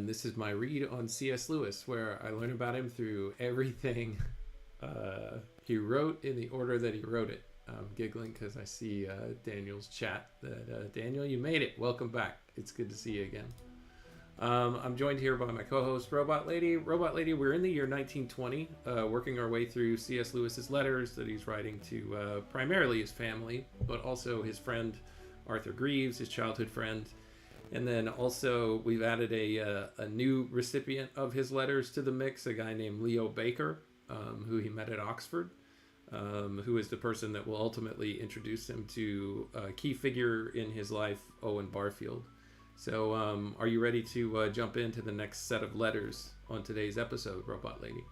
this is my read on C.S. Lewis, where I learn about him through everything he wrote in the order that he wrote it. I'm giggling because I see Daniel's chat that, Daniel, you made it. Welcome back. It's good to see you again. I'm joined here by my co-host, Robot Lady. Robot Lady, we're in the year 1920, working our way through C.S. Lewis's letters that he's writing to primarily his family, but also his friend Arthur Greeves, his childhood friend. And then also we've added a new recipient of his letters to the mix, a guy named Leo Baker, who he met at Oxford, who is the person that will ultimately introduce him to a key figure in his life, Owen Barfield. So are you ready to jump into the next set of letters on today's episode, Robot Lady?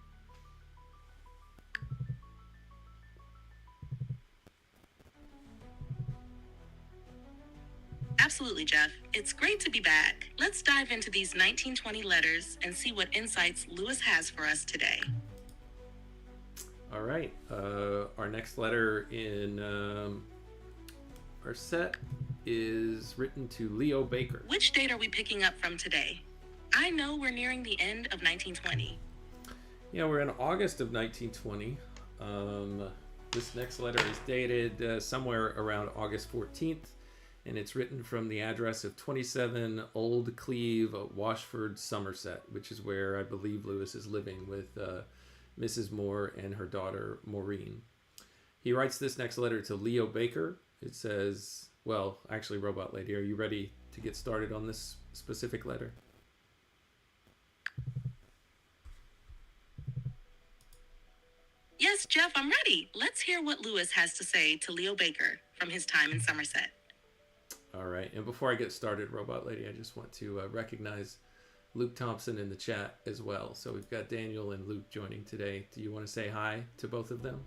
Absolutely, Jeff. It's great to be back. Let's dive into these 1920 letters and see what insights Lewis has for us today. All right. Our next letter in our set is written to Leo Baker. Which date are we picking up from today? I know we're nearing the end of 1920. Yeah, we're in August of 1920. This next letter is dated somewhere around August 14th, and it's written from the address of 27 Old Cleve, Washford, Somerset, which is where I believe Lewis is living with Mrs. Moore and her daughter, Maureen. He writes this next letter to Leo Baker. It says, well, actually, Robot Lady, are you ready to get started on this specific letter? Yes, Jeff, I'm ready. Let's hear what Lewis has to say to Leo Baker from his time in Somerset. All right, and before I get started, Robot Lady, I just want to recognize Luke Thompson in the chat as well. So we've got Daniel and Luke joining today. Do you want to say hi to both of them?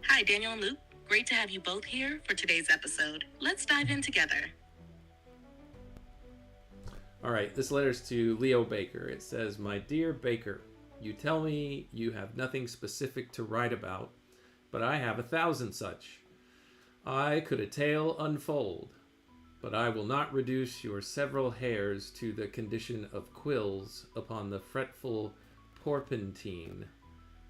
Hi, Daniel and Luke. Great to have you both here for today's episode. Let's dive in together. All right, this letter's to Leo Baker. It says, "My dear Baker, you tell me you have nothing specific to write about, but I have 1,000 such. I could a tale unfold, but I will not reduce your several hairs to the condition of quills upon the fretful porpentine."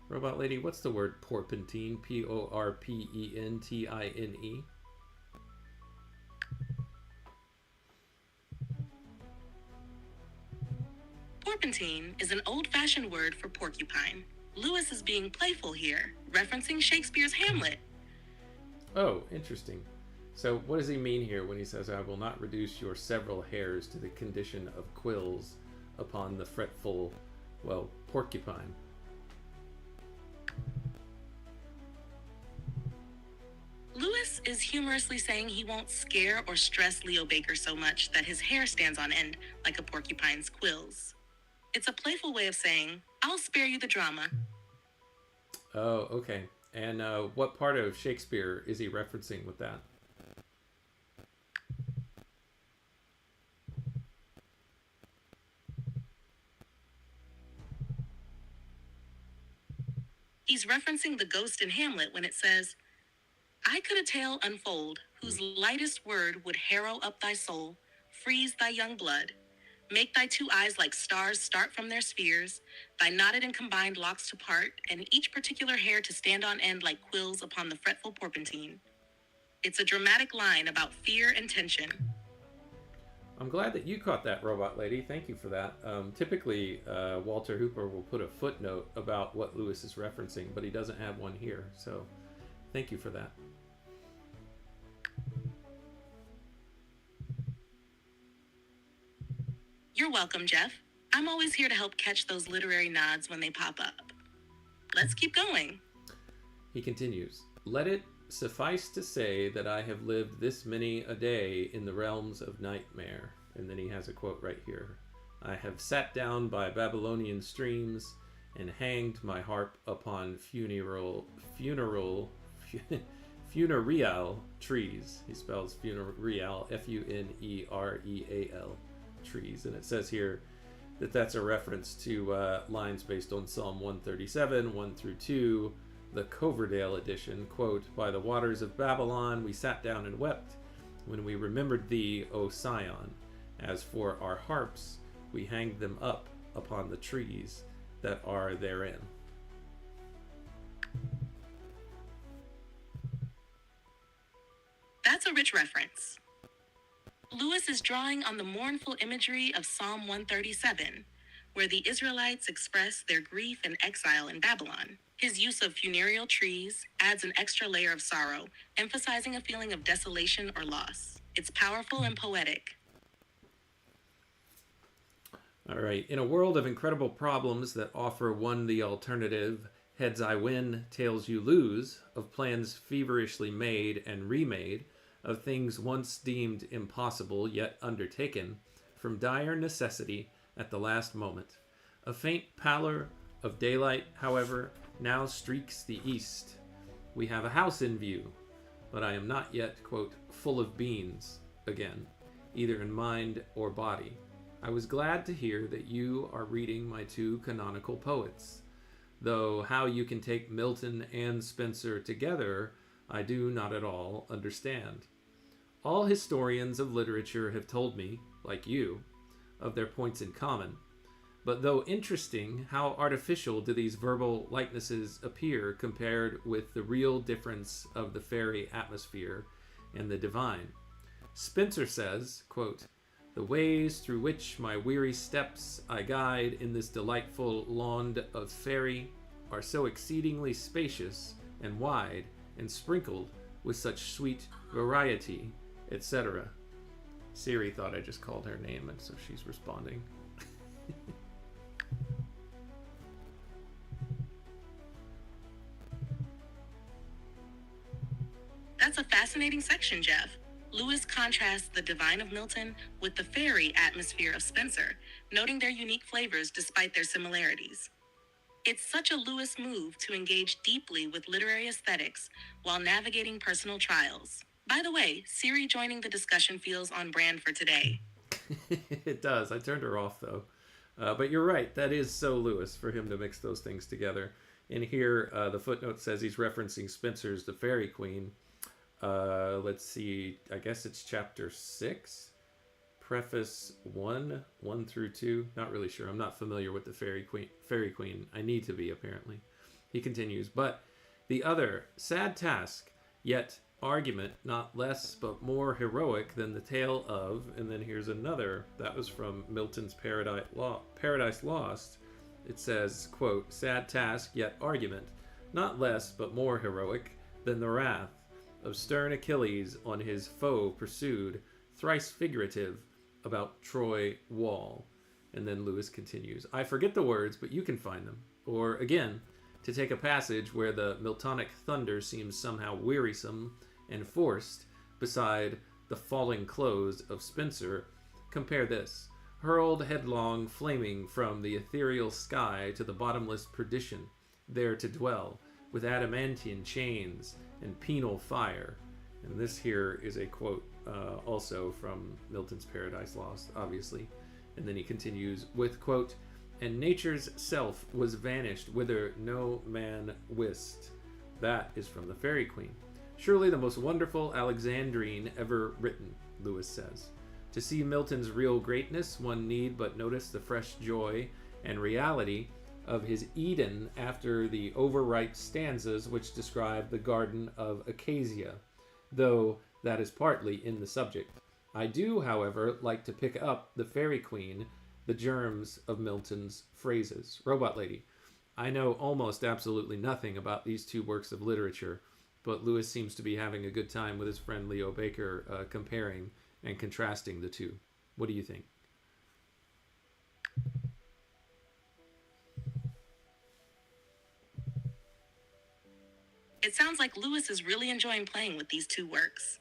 Robot Lady, what's the word porpentine? Porpentine. Porpentine is an old-fashioned word for porcupine. Lewis is being playful here, referencing Shakespeare's Hamlet. Oh, interesting. So what does he mean here when he says, "I will not reduce your several hairs to the condition of quills upon the fretful, well, porcupine"? Lewis is humorously saying he won't scare or stress Leo Baker so much that his hair stands on end like a porcupine's quills. It's a playful way of saying, I'll spare you the drama. Oh, okay. And what part of Shakespeare is he referencing with that? He's referencing the ghost in Hamlet when it says, I could a tale unfold, whose lightest word would harrow up thy soul, freeze thy young blood, make thy two eyes like stars start from their spheres, thy knotted and combined locks to part, and each particular hair to stand on end like quills upon the fretful porpentine. It's a dramatic line about fear and tension. I'm glad that you caught that, Robot Lady. Thank you for that. Typically, Walter Hooper will put a footnote about what Lewis is referencing, but he doesn't have one here, so thank you for that. You're welcome, Jeff. I'm always here to help catch those literary nods when they pop up. Let's keep going. He continues, "Let it suffice to say that I have lived this many a day in the realms of nightmare." And then he has a quote right here. "I have sat down by Babylonian streams and hanged my harp upon funereal trees." He spells funereal, Funereal, trees. And it says here that that's a reference to lines based on Psalm 137, 1 through 2, the Coverdale edition. Quote, "By the waters of Babylon we sat down and wept when we remembered thee, O Sion. As for our harps, we hang them up upon the trees that are therein. That's a rich reference. Lewis is drawing on the mournful imagery of Psalm 137, where the Israelites express their grief and exile in Babylon. His use of funereal trees adds an extra layer of sorrow, emphasizing a feeling of desolation or loss. It's powerful and poetic. All right. In a world of incredible problems that offer one the alternative, heads I win, tails you lose, of plans feverishly made and remade, of things once deemed impossible yet undertaken, from dire necessity at the last moment. A faint pallor of daylight, however, now streaks the east. We have a house in view, but I am not yet, quote, full of beans again, either in mind or body. I was glad to hear that you are reading my two canonical poets, though how you can take Milton and Spenser together, I do not at all understand. All historians of literature have told me, like you, of their points in common. But though interesting, how artificial do these verbal likenesses appear compared with the real difference of the fairy atmosphere and the divine? Spenser says, quote, "The ways through which my weary steps I guide in this delightful land of fairy are so exceedingly spacious and wide and sprinkled with such sweet variety," etc. Siri thought I just called her name, and so she's responding. That's a fascinating section, Jeff. Lewis contrasts the divine of Milton with the fairy atmosphere of Spenser, noting their unique flavors despite their similarities. It's such a Lewis move to engage deeply with literary aesthetics while navigating personal trials. By the way, Siri joining the discussion feels on brand for today. It does. I turned her off, though. But you're right. That is so Lewis for him to mix those things together. And here, the footnote says he's referencing Spenser's The Fairy Queen. Let's see. I guess it's chapter 6. Preface 1 through 2. Not really sure. I'm not familiar with the Fairy Queen. I need to be, apparently. He continues, but the other sad task, yet argument not less but more heroic than the tale of, and then here's another, that was from Milton's Paradise Lost. It says, quote, "Sad task, yet argument not less but more heroic than the wrath of stern Achilles on his foe pursued, thrice figurative, about Troy wall." And then Lewis continues, "I forget the words, but you can find them." Or again, to take a passage where the Miltonic thunder seems somehow wearisome and forced beside the falling close of Spenser, compare this: "Hurled headlong, flaming from the ethereal sky to the bottomless perdition, there to dwell, with adamantine chains and penal fire." And this here is a quote also from Milton's Paradise Lost, obviously. And then he continues with, quote, "And nature's self was vanished whither no man wist." That is from the Fairy Queen. Surely the most wonderful Alexandrine ever written, Lewis says. To see Milton's real greatness, one need but notice the fresh joy and reality of his Eden after the overripe stanzas which describe the Garden of Acacia, though that is partly in the subject. I do, however, like to pick up the Fairy Queen, the germs of Milton's phrases. Robot Lady, I know almost absolutely nothing about these two works of literature, but Lewis seems to be having a good time with his friend Leo Baker comparing and contrasting the two. What do you think? It sounds like Lewis is really enjoying playing with these two works.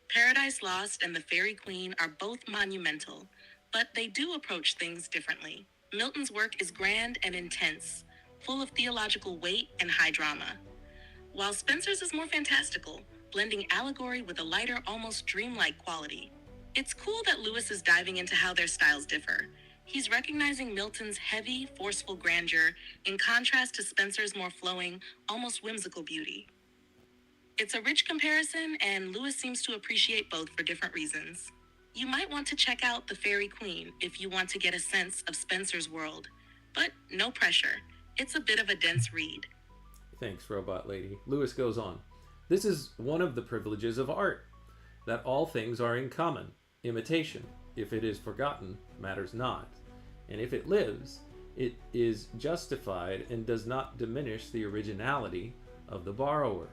Paradise Lost and The Fairy Queen are both monumental, but they do approach things differently. Milton's work is grand and intense, full of theological weight and high drama, while Spenser's is more fantastical, blending allegory with a lighter, almost dreamlike quality. It's cool that Lewis is diving into how their styles differ. He's recognizing Milton's heavy, forceful grandeur in contrast to Spenser's more flowing, almost whimsical beauty. It's a rich comparison, and Lewis seems to appreciate both for different reasons. You might want to check out The Fairy Queen if you want to get a sense of Spencer's world, but no pressure. It's a bit of a dense read. Thanks, Robot Lady. Lewis goes on. This is one of the privileges of art, that all things are in common. Imitation, if it is forgotten, matters not. And if it lives, it is justified and does not diminish the originality of the borrower.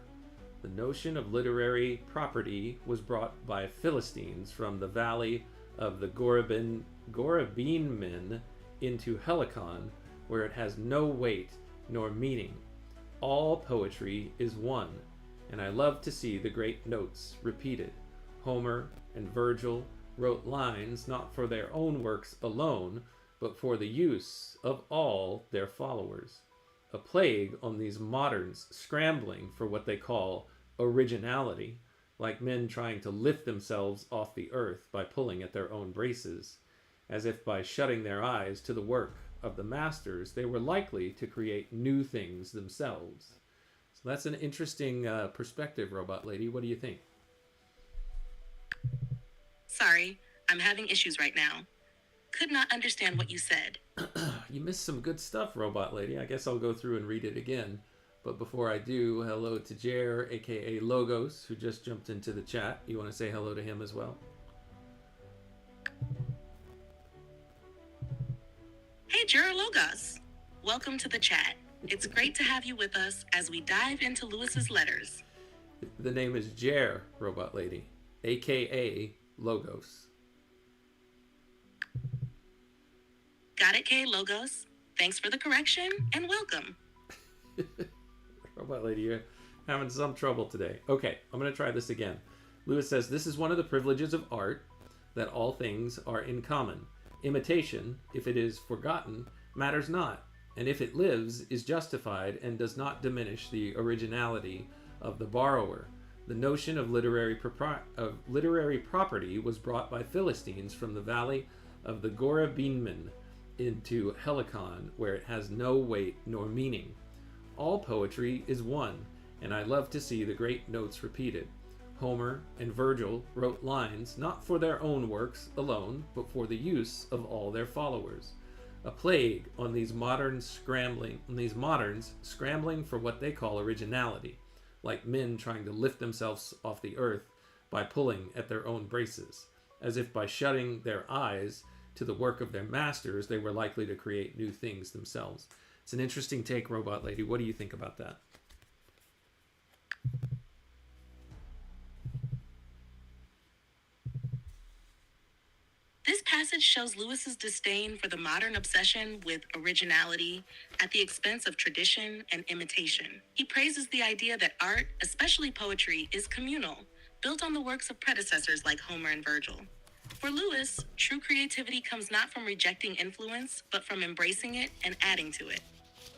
The notion of literary property was brought by Philistines from the valley of the Gorabeanmen into Helicon, where it has no weight nor meaning. All poetry is one, and I love to see the great notes repeated. Homer and Virgil wrote lines not for their own works alone, but for the use of all their followers. A plague on these moderns scrambling for what they call originality, like men trying to lift themselves off the earth by pulling at their own braces, as if by shutting their eyes to the work of the masters, they were likely to create new things themselves. So that's an interesting perspective, Robot Lady. What do you think? Sorry, I'm having issues right now. Could not understand what you said. You missed some good stuff, Robot Lady. I guess I'll go through and read it again. But before I do, hello to Jer, aka Logos, who just jumped into the chat. You want to say hello to him as well? Hey, Jer Logos. Welcome to the chat. It's great to have you with us as we dive into Lewis's letters. The name is Jer, Robot Lady, aka Logos. Got it, K Logos. Thanks for the correction and welcome. Robot Lady, you're having some trouble today. Okay, I'm going to try this again. Lewis says, this is one of the privileges of art, that all things are in common. Imitation, if it is forgotten, matters not, and if it lives, is justified and does not diminish the originality of the borrower. The notion of literary property was brought by Philistines from the valley of the Gorabeanmen into Helicon, where it has no weight nor meaning. All poetry is one, and I love to see the great notes repeated. Homer and Virgil wrote lines not for their own works alone, but for the use of all their followers. A plague on these moderns scrambling for what they call originality, like men trying to lift themselves off the earth by pulling at their own braces, as if by shutting their eyes to the work of their masters, they were likely to create new things themselves. It's an interesting take, Robot Lady. What do you think about that? This passage shows Lewis's disdain for the modern obsession with originality at the expense of tradition and imitation. He praises the idea that art, especially poetry, is communal, built on the works of predecessors like Homer and Virgil. For Lewis, true creativity comes not from rejecting influence, but from embracing it and adding to it.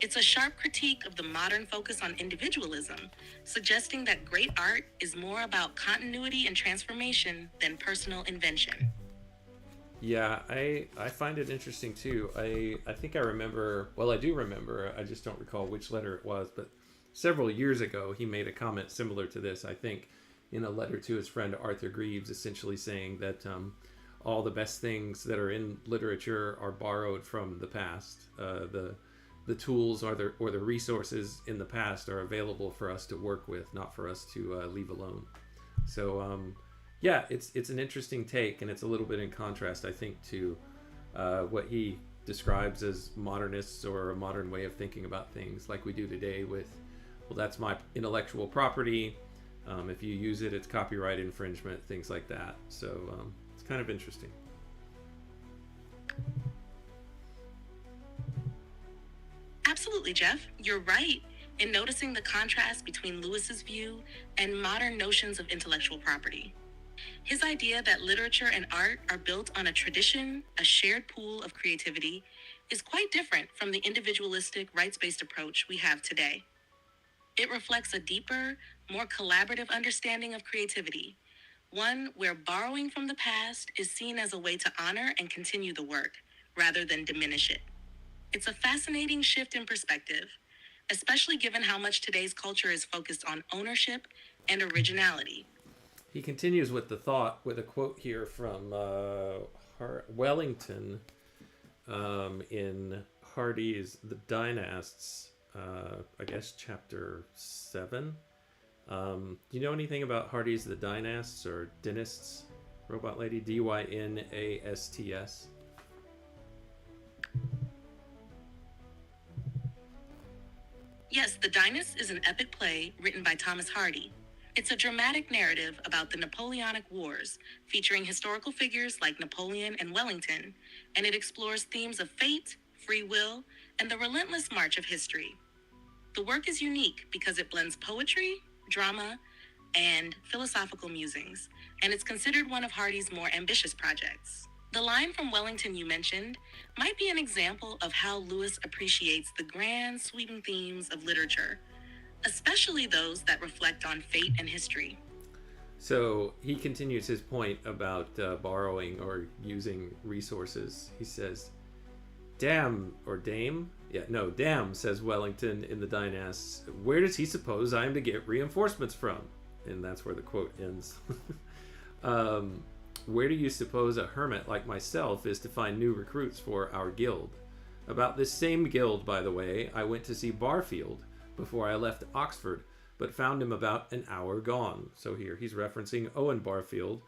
It's a sharp critique of the modern focus on individualism, suggesting that great art is more about continuity and transformation than personal invention. Yeah, I find it interesting too. I think I remember, well, I do remember, I just don't recall which letter it was, but several years ago he made a comment similar to this, I think, in a letter to his friend Arthur Greaves, essentially saying that all the best things that are in literature are borrowed from the past. The tools or the resources in the past are available for us to work with, not for us to leave alone. So yeah, it's an interesting take, and it's a little bit in contrast, I think, to what he describes as modernists or a modern way of thinking about things, like we do today with, well, that's my intellectual property. If you use it, it's copyright infringement, things like that. So it's kind of interesting. Absolutely, Jeff. You're right in noticing the contrast between Lewis's view and modern notions of intellectual property. His idea that literature and art are built on a tradition, a shared pool of creativity, is quite different from the individualistic, rights-based approach we have today. It reflects a deeper, more collaborative understanding of creativity, one where borrowing from the past is seen as a way to honor and continue the work, rather than diminish it. It's a fascinating shift in perspective, especially given how much today's culture is focused on ownership and originality. he continues with the thought with a quote here from Wellington in Hardy's The Dynasts, I guess chapter 7. Do you know anything about Hardy's The Dynasts or Dynasts, Robot Lady? Dynasts? Yes, The Dynasts is an epic play written by Thomas Hardy. It's a dramatic narrative about the Napoleonic Wars, featuring historical figures like Napoleon and Wellington, and it explores themes of fate, free will, and the relentless march of history. The work is unique because it blends poetry, drama, and philosophical musings, and it's considered one of Hardy's more ambitious projects. The line from Wellington you mentioned might be an example of how Lewis appreciates the grand, sweeping themes of literature, especially those that reflect on fate and history. So he continues his point about borrowing or using resources. He says, damn, or dame? Yeah, no, damn, says Wellington in the Dynasts. Where does he suppose I am to get reinforcements from? And that's where the quote ends. Where do you suppose a hermit like myself is to find new recruits for our guild? About this same guild, by the way, I went to see Barfield before I left Oxford, but found him about an hour gone. So here he's referencing Owen Barfield,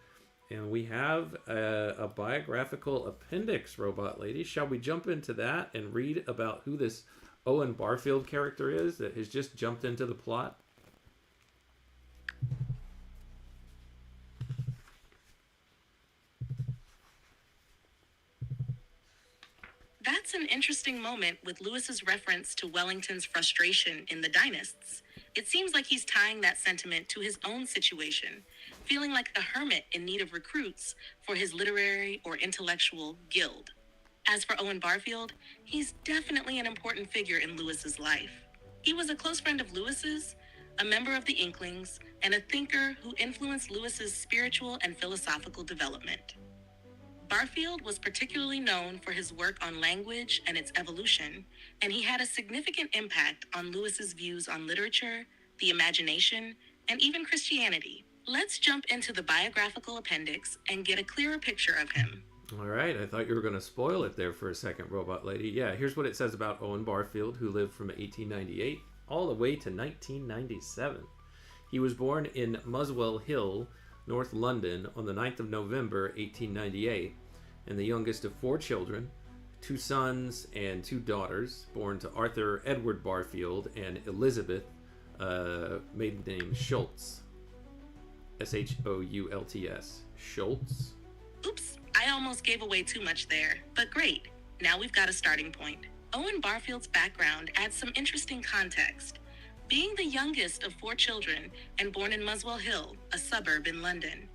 and we have a biographical appendix, Robot Lady. Shall we jump into that and read about who this Owen Barfield character is that has just jumped into the plot? That's an interesting moment with Lewis's reference to Wellington's frustration in the Dynasts. It seems like he's tying that sentiment to his own situation, feeling like a hermit in need of recruits for his literary or intellectual guild. As for Owen Barfield, he's definitely an important figure in Lewis's life. He was a close friend of Lewis's, a member of the Inklings, and a thinker who influenced Lewis's spiritual and philosophical development. Barfield was particularly known for his work on language and its evolution, and he had a significant impact on Lewis's views on literature, the imagination, and even Christianity. Let's jump into the biographical appendix and get a clearer picture of him. All right, I thought you were going to spoil it there for a second, Robot Lady. Yeah, here's what it says about Owen Barfield, who lived from 1898 all the way to 1997. He was born in Muswell Hill, North London, on the 9th of November, 1898, and the youngest of 4 children, 2 sons and 2 daughters, born to Arthur Edward Barfield and Elizabeth, maiden name Schultz. Shoults. Schultz? Oops, I almost gave away too much there, but great. Now we've got a starting point. Owen Barfield's background adds some interesting context. Being the youngest of 4 children and born in Muswell Hill, a suburb in London,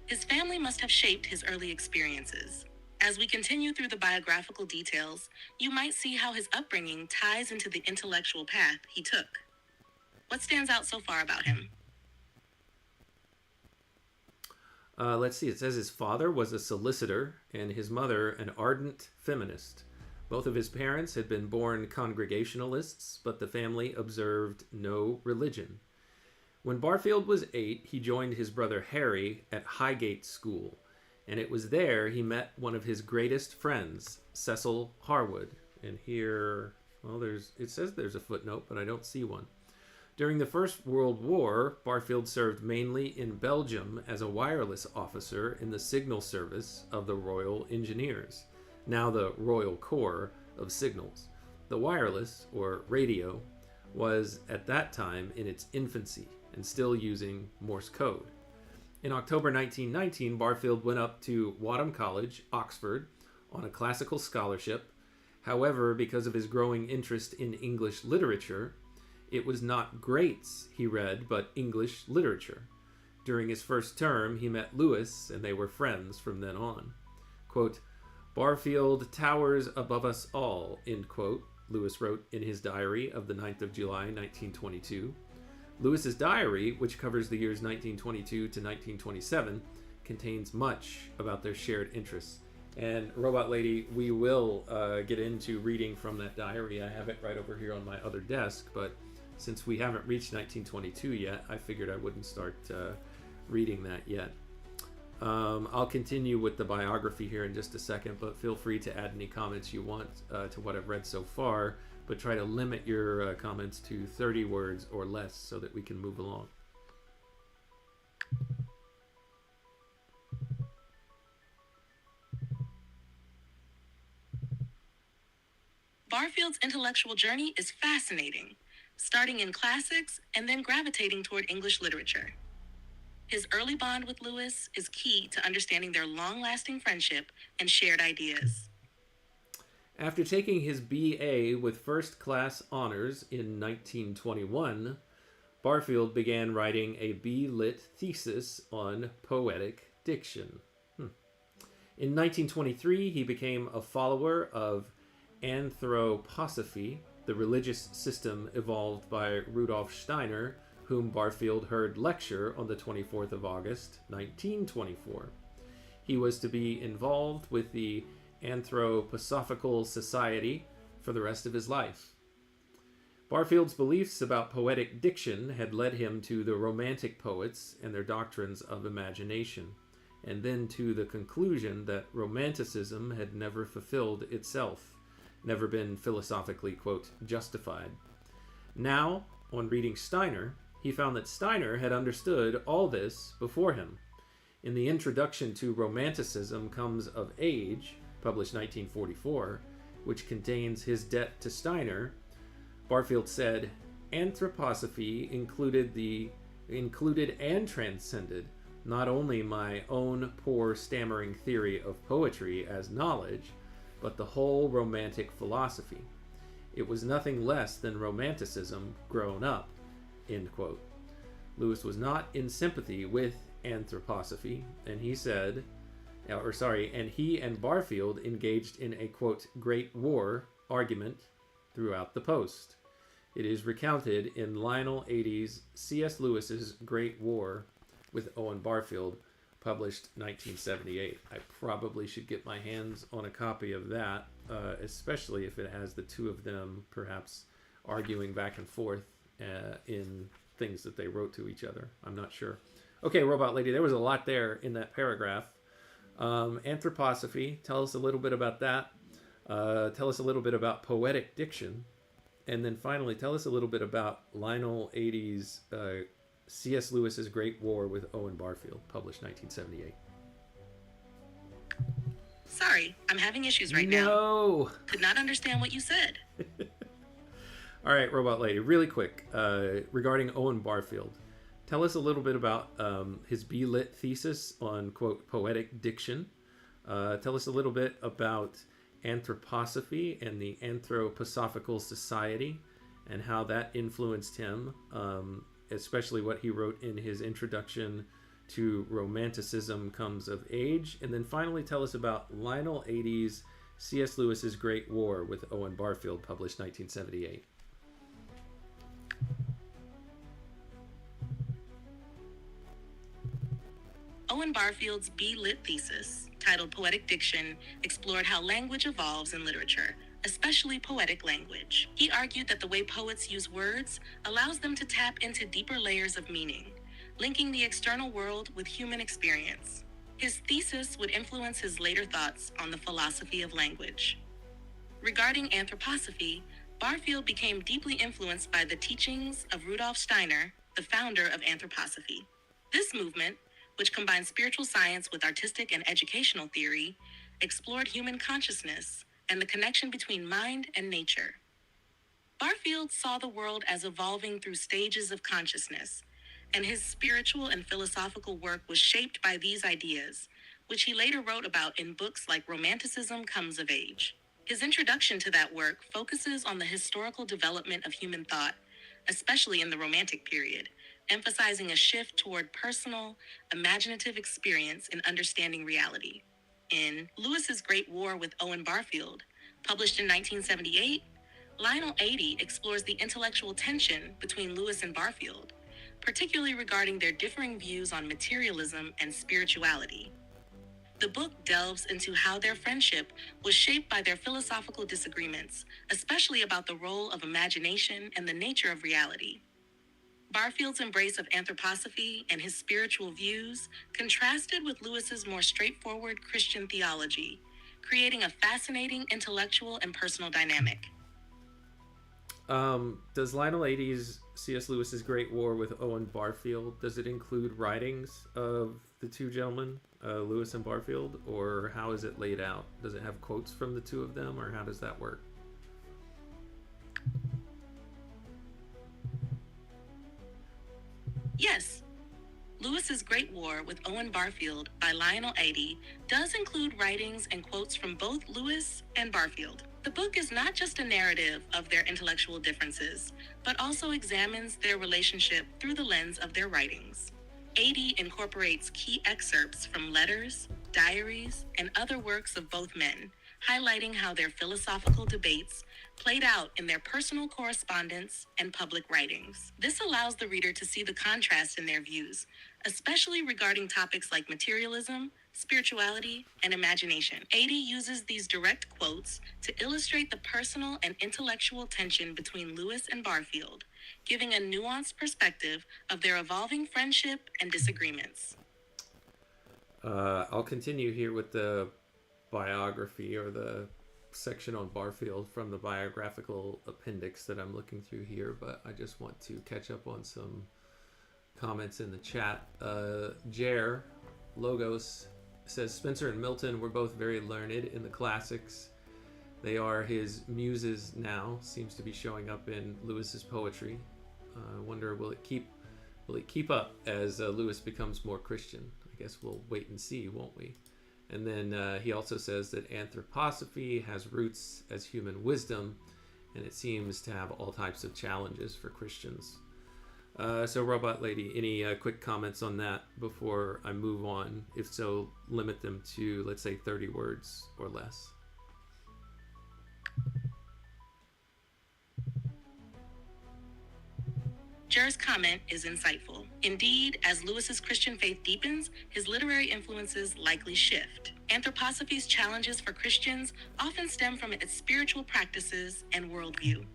his family must have shaped his early experiences. As we continue through the biographical details, you might see how his upbringing ties into the intellectual path he took. What stands out so far about him? Let's see. It says his father was a solicitor and his mother an ardent feminist. Both of his parents had been born Congregationalists, but the family observed no religion. When Barfield was 8, he joined his brother Harry at Highgate School, and it was there he met one of his greatest friends, Cecil Harwood. And here, well, it says there's a footnote, but I don't see one. During the First World War, Barfield served mainly in Belgium as a wireless officer in the signal service of the Royal Engineers, now the Royal Corps of Signals. The wireless, or radio, was at that time in its infancy and still using Morse code. In October 1919, Barfield went up to Wadham College, Oxford, on a classical scholarship. However, because of his growing interest in English literature, it was not greats he read, but English literature. During his first term, he met Lewis, and they were friends from then on. Quote, Barfield towers above us all, end quote, Lewis wrote in his diary of the 9th of July, 1922. Lewis's diary, which covers the years 1922 to 1927, contains much about their shared interests. And Robot Lady, we will get into reading from that diary. I have it right over here on my other desk, but since we haven't reached 1922 yet, I figured I wouldn't start reading that yet. I'll continue with the biography here in just a second, but feel free to add any comments you want to what I've read so far, but try to limit your comments to 30 words or less so that we can move along. Barfield's intellectual journey is fascinating, starting in classics and then gravitating toward English literature. His early bond with Lewis is key to understanding their long-lasting friendship and shared ideas. After taking his BA with first-class honors in 1921, Barfield began writing a B.Lit thesis on poetic diction. In 1923, he became a follower of anthroposophy, the religious system evolved by Rudolf Steiner, whom Barfield heard lecture on the 24th of August, 1924. He was to be involved with the Anthroposophical Society for the rest of his life. Barfield's beliefs about poetic diction had led him to the Romantic poets and their doctrines of imagination, and then to the conclusion that Romanticism had never fulfilled itself, never been philosophically, quote, justified. Now, on reading Steiner, he found that Steiner had understood all this before him. In the introduction to Romanticism Comes of Age, published 1944, which contains his debt to Steiner, Barfield said, "Anthroposophy included and transcended not only my own poor stammering theory of poetry as knowledge, but the whole Romantic philosophy. It was nothing less than Romanticism grown up." End quote. Lewis was not in sympathy with anthroposophy, and he and Barfield engaged in a, quote, great war argument throughout the post. It is recounted in Lionel Adie's C.S. Lewis's Great War with Owen Barfield, published 1978. I probably should get my hands on a copy of that, especially if it has the two of them perhaps arguing back and forth in things that they wrote to each other. I'm not sure. Okay, Robot Lady, there was a lot there in that paragraph. Anthroposophy, tell us a little bit about that. Tell us a little bit about poetic diction. And then finally, tell us a little bit about Lionel Adie's C.S. Lewis's Great War with Owen Barfield, published 1978. Sorry, I'm having issues right now. No! Could not understand what you said. All right, Robot Lady, really quick, regarding Owen Barfield. Tell us a little bit about his B.Lit thesis on, quote, poetic diction. Tell us a little bit about anthroposophy and the Anthroposophical Society and how that influenced him, especially what he wrote in his introduction to Romanticism Comes of Age. And then finally tell us about Lionel Adie's C.S. Lewis's Great War with Owen Barfield, published 1978. Owen Barfield's B.Lit thesis, titled Poetic Diction, explored how language evolves in literature, especially poetic language. He argued that the way poets use words allows them to tap into deeper layers of meaning, linking the external world with human experience. His thesis would influence his later thoughts on the philosophy of language. Regarding anthroposophy, Barfield became deeply influenced by the teachings of Rudolf Steiner, the founder of anthroposophy. This movement, which combined spiritual science with artistic and educational theory, explored human consciousness and the connection between mind and nature. Barfield saw the world as evolving through stages of consciousness, and his spiritual and philosophical work was shaped by these ideas, which he later wrote about in books like Romanticism Comes of Age. His introduction to that work focuses on the historical development of human thought, especially in the Romantic period, emphasizing a shift toward personal, imaginative experience in understanding reality. In Lewis's Great War with Owen Barfield, published in 1978, Lionel Adie explores the intellectual tension between Lewis and Barfield, particularly regarding their differing views on materialism and spirituality. The book delves into how their friendship was shaped by their philosophical disagreements, especially about the role of imagination and the nature of reality. Barfield's embrace of anthroposophy and his spiritual views contrasted with Lewis's more straightforward Christian theology, creating a fascinating intellectual and personal dynamic. Does Lionel 80's C.S. Lewis's Great War with Owen Barfield, does it include writings of the two gentlemen, Lewis and Barfield, or how is it laid out? Does it have quotes from the two of them, or how does that work? Yes, Lewis's Great War with Owen Barfield by Lionel 80 does include writings and quotes from both Lewis and Barfield. The book is not just a narrative of their intellectual differences, but also examines their relationship through the lens of their writings. 80 incorporates key excerpts from letters, diaries, and other works of both men, highlighting how their philosophical debates played out in their personal correspondence and public writings. This allows the reader to see the contrast in their views, especially regarding topics like materialism, spirituality, and imagination. 80 uses these direct quotes to illustrate the personal and intellectual tension between Lewis and Barfield, giving a nuanced perspective of their evolving friendship and disagreements. I'll continue here with the biography, or the section on Barfield from the biographical appendix that I'm looking through here, but I just want to catch up on some comments in the chat. Jer Logos says Spencer and Milton were both very learned in the classics. They are his muses now, seems to be showing up in Lewis's poetry. I wonder, will it keep up as Lewis becomes more Christian? I guess we'll wait and see, won't we? And then he also says that anthroposophy has roots as human wisdom, and it seems to have all types of challenges for Christians. So, Robot Lady, any quick comments on that before I move on? If so, limit them to, let's say, 30 words or less. Jer's comment is insightful. Indeed, as Lewis's Christian faith deepens, his literary influences likely shift. Anthroposophy's challenges for Christians often stem from its spiritual practices and worldview.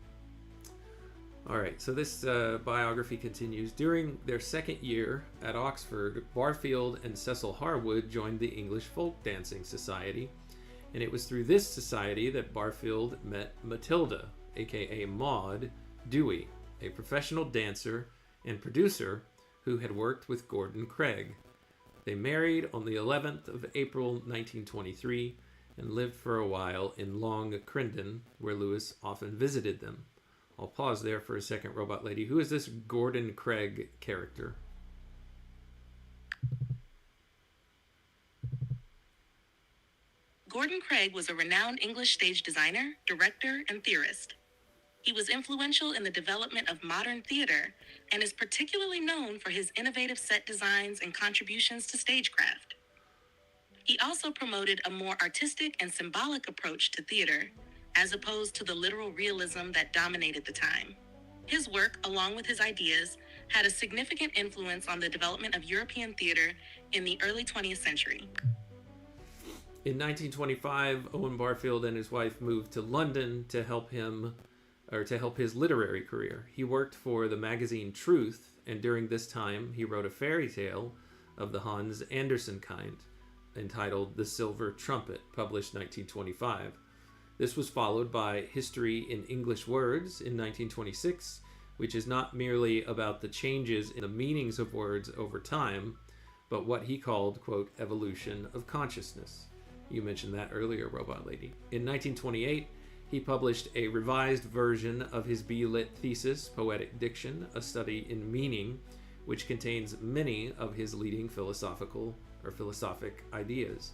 All right, so this biography continues. During their second year at Oxford, Barfield and Cecil Harwood joined the English Folk Dancing Society, and it was through this society that Barfield met Matilda, aka Maud Dewey, a professional dancer and producer who had worked with Gordon Craig. They married on the 11th of April 1923 and lived for a while in Long Crendon, where Lewis often visited them. I'll pause there for a second, Robot Lady. Who is this Gordon Craig character? Gordon Craig was a renowned English stage designer, director, and theorist. He was influential in the development of modern theater and is particularly known for his innovative set designs and contributions to stagecraft. He also promoted a more artistic and symbolic approach to theater, as opposed to the literal realism that dominated the time. His work, along with his ideas, had a significant influence on the development of European theater in the early 20th century. In 1925, Owen Barfield and his wife moved to London to help his literary career. He worked for the magazine Truth, and during this time, he wrote a fairy tale of the Hans Andersen kind, entitled The Silver Trumpet, published 1925. This was followed by History in English Words in 1926, which is not merely about the changes in the meanings of words over time, but what he called, quote, evolution of consciousness. You mentioned that earlier, Robot Lady. In 1928, he published a revised version of his B.Lit thesis, Poetic Diction, a study in meaning, which contains many of his leading philosophic ideas.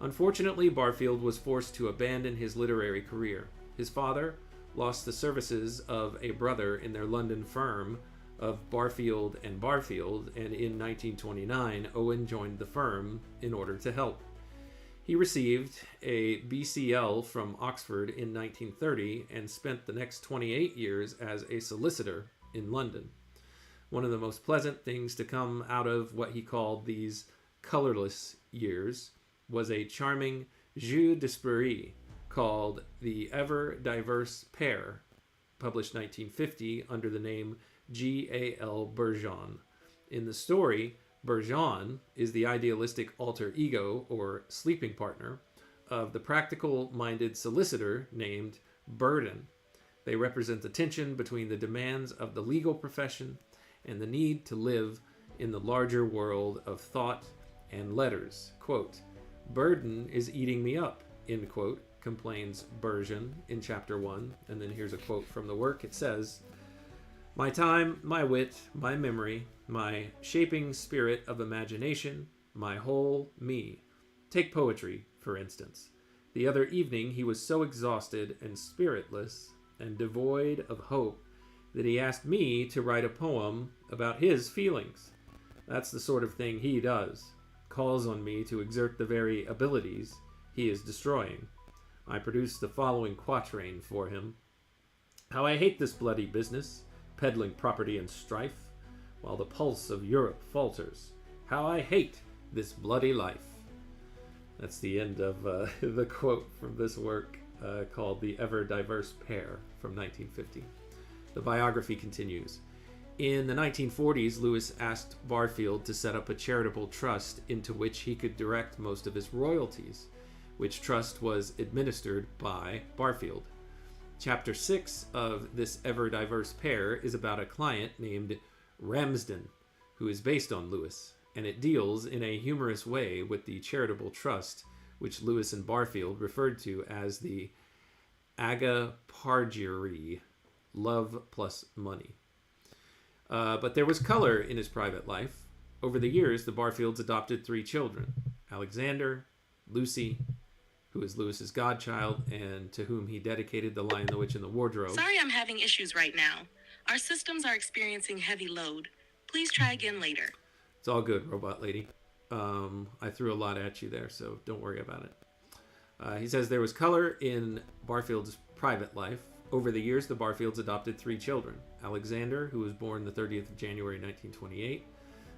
Unfortunately, Barfield was forced to abandon his literary career. His father lost the services of a brother in their London firm of Barfield and Barfield, and in 1929, Owen joined the firm in order to help. He received a BCL from Oxford in 1930 and spent the next 28 years as a solicitor in London. One of the most pleasant things to come out of what he called these colorless years was a charming jeu d'esprit called The Ever Diverse Pair, published 1950 under the name Gal Bergeon. In the story, Bergeon is the idealistic alter ego or sleeping partner of the practical-minded solicitor named Burden. They represent the tension between the demands of the legal profession and the need to live in the larger world of thought and letters. Quote, "Burden is eating me up," end quote, complains Bergeon in chapter 1. And then here's a quote from the work. It says, "My time, my wit, my memory, my shaping spirit of imagination, my whole me. Take poetry, for instance. The other evening he was so exhausted and spiritless and devoid of hope that he asked me to write a poem about his feelings. That's the sort of thing he does. Calls on me to exert the very abilities he is destroying. I produced the following quatrain for him. How I hate this bloody business, peddling property and strife, while the pulse of Europe falters. How I hate this bloody life." That's the end of the quote from this work called The Ever-Diverse Pair from 1950. The biography continues. In the 1940s, Lewis asked Barfield to set up a charitable trust into which he could direct most of his royalties, which trust was administered by Barfield. Chapter 6 of This Ever-Diverse Pair is about a client named Ramsden, who is based on Lewis, and it deals in a humorous way with the charitable trust, which Lewis and Barfield referred to as the agapargyrie, love plus money. But there was color in his private life. Over the years, the Barfields adopted 3 children, Alexander, Lucy, who is Lewis's godchild, and to whom he dedicated The Lion, the Witch, and the Wardrobe. Sorry, I'm having issues right now. Our systems are experiencing heavy load. Please try again later. It's all good, robot lady. I threw a lot at you there, so don't worry about it. He says there was color in Barfield's private life. Over the years, the Barfields adopted 3 children. Alexander, who was born the 30th of January 1928.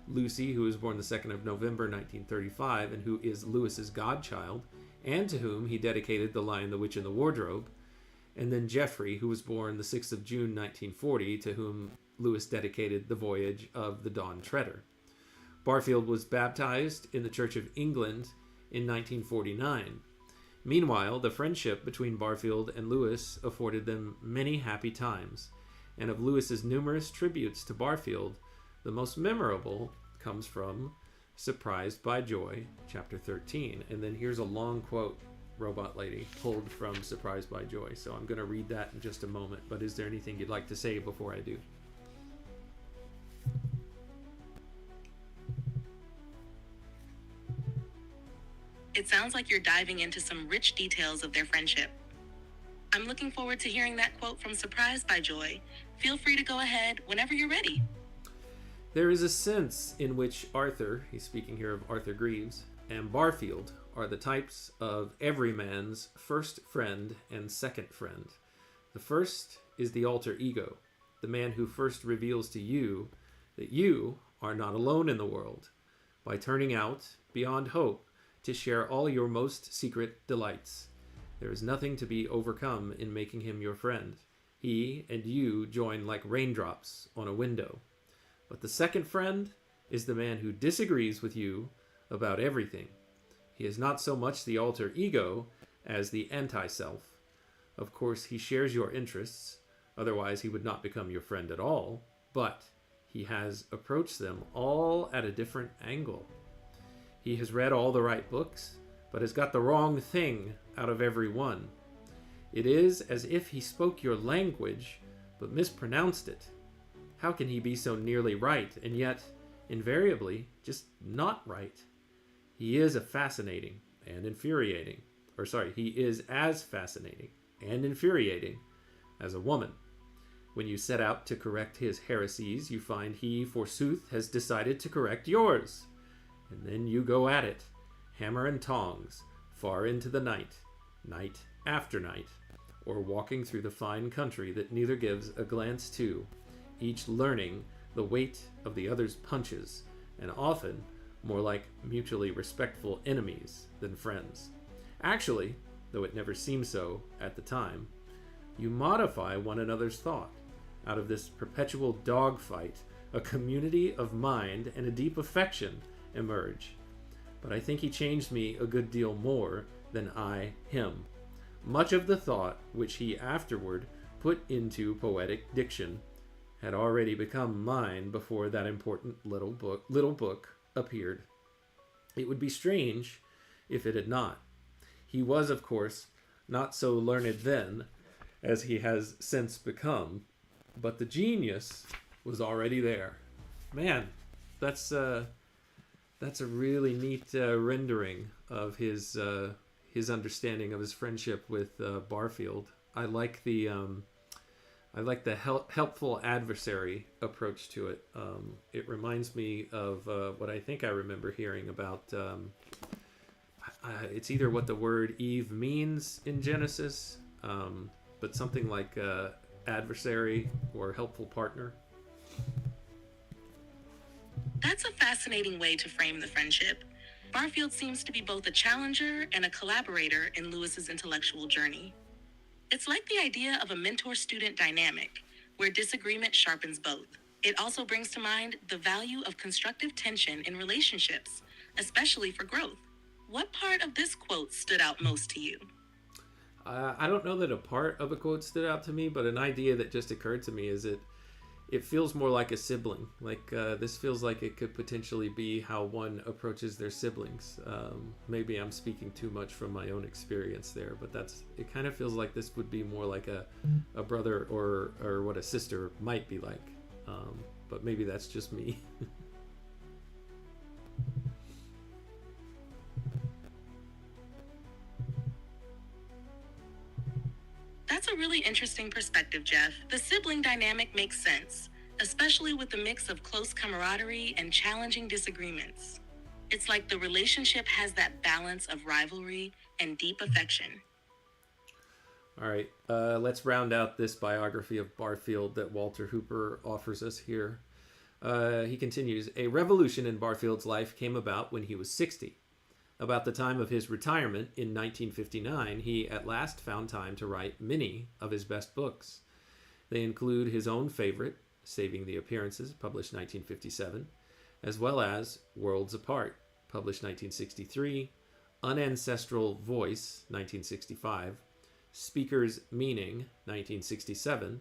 Lucy, who was born the 2nd of November 1935, and who is Lewis's godchild, and to whom he dedicated The Lion, the Witch, and the Wardrobe. And then Geoffrey, who was born the 6th of June 1940, to whom Lewis dedicated The Voyage of the Dawn Treader. Barfield was baptized in the Church of England in 1949. Meanwhile, the friendship between Barfield and Lewis afforded them many happy times, and of Lewis's numerous tributes to Barfield, the most memorable comes from Surprised by Joy, chapter 13. And then here's a long quote, robot lady, pulled from Surprised by Joy. So I'm going to read that in just a moment, but is there anything you'd like to say before I do? It sounds like you're diving into some rich details of their friendship. I'm looking forward to hearing that quote from Surprised by Joy. Feel free to go ahead whenever you're ready. There is a sense in which Arthur, he's speaking here of Arthur Greaves, and Barfield are the types of every man's first friend and second friend. The first is the alter ego, the man who first reveals to you that you are not alone in the world, by turning out, beyond hope, to share all your most secret delights. There is nothing to be overcome in making him your friend. He and you join like raindrops on a window. But the second friend is the man who disagrees with you about everything. He is not so much the alter ego as the anti-self. Of course, he shares your interests, otherwise he would not become your friend at all, but he has approached them all at a different angle. He has read all the right books, but has got the wrong thing out of every one. It is as if he spoke your language, but mispronounced it. How can he be so nearly right, and yet, invariably, just not right? He is as fascinating and infuriating as a woman. When you set out to correct his heresies, you find he, forsooth, has decided to correct yours. And then you go at it, hammer and tongs, far into the night, night after night, or walking through the fine country that neither gives a glance to, each learning the weight of the other's punches, and often more like mutually respectful enemies than friends. Actually, though it never seems so at the time, you modify one another's thought, Out of this perpetual dogfight, a community of mind and a deep affection emerge. But I think he changed me a good deal more than I him. Much of the thought which he afterward put into poetic diction had already become mine before that important little book appeared. It would be strange if it had not. He was, of course, not so learned then as he has since become, but the genius was already there. Man, that's a really neat rendering of his understanding of his friendship with Barfield. I like the helpful adversary approach to it. It reminds me of what I think I remember hearing about. It's either what the word Eve means in Genesis, but something like adversary or helpful partner. That's a fascinating way to frame the friendship. Barfield seems to be both a challenger and a collaborator in Lewis's intellectual journey. It's like the idea of a mentor-student dynamic, where disagreement sharpens both. It also brings to mind the value of constructive tension in relationships, especially for growth. What part of this quote stood out most to you? I don't know that a part of a quote stood out to me, but an idea that just occurred to me is it feels more like a sibling. Like this feels like it could potentially be how one approaches their siblings. Maybe I'm speaking too much from my own experience there, but it kind of feels like this would be more like a brother or what a sister might be like. But maybe that's just me. That's a really interesting perspective, Jeff. The sibling dynamic makes sense, especially with the mix of close camaraderie and challenging disagreements. It's like the relationship has that balance of rivalry and deep affection. All right, let's round out this biography of Barfield that Walter Hooper offers us here. He continues, a revolution in Barfield's life came about when he was 60. About the time of his retirement in 1959, he at last found time to write many of his best books. They include his own favorite, Saving the Appearances, published 1957, as well as Worlds Apart, published 1963, Unancestral Voice, 1965, Speaker's Meaning, 1967,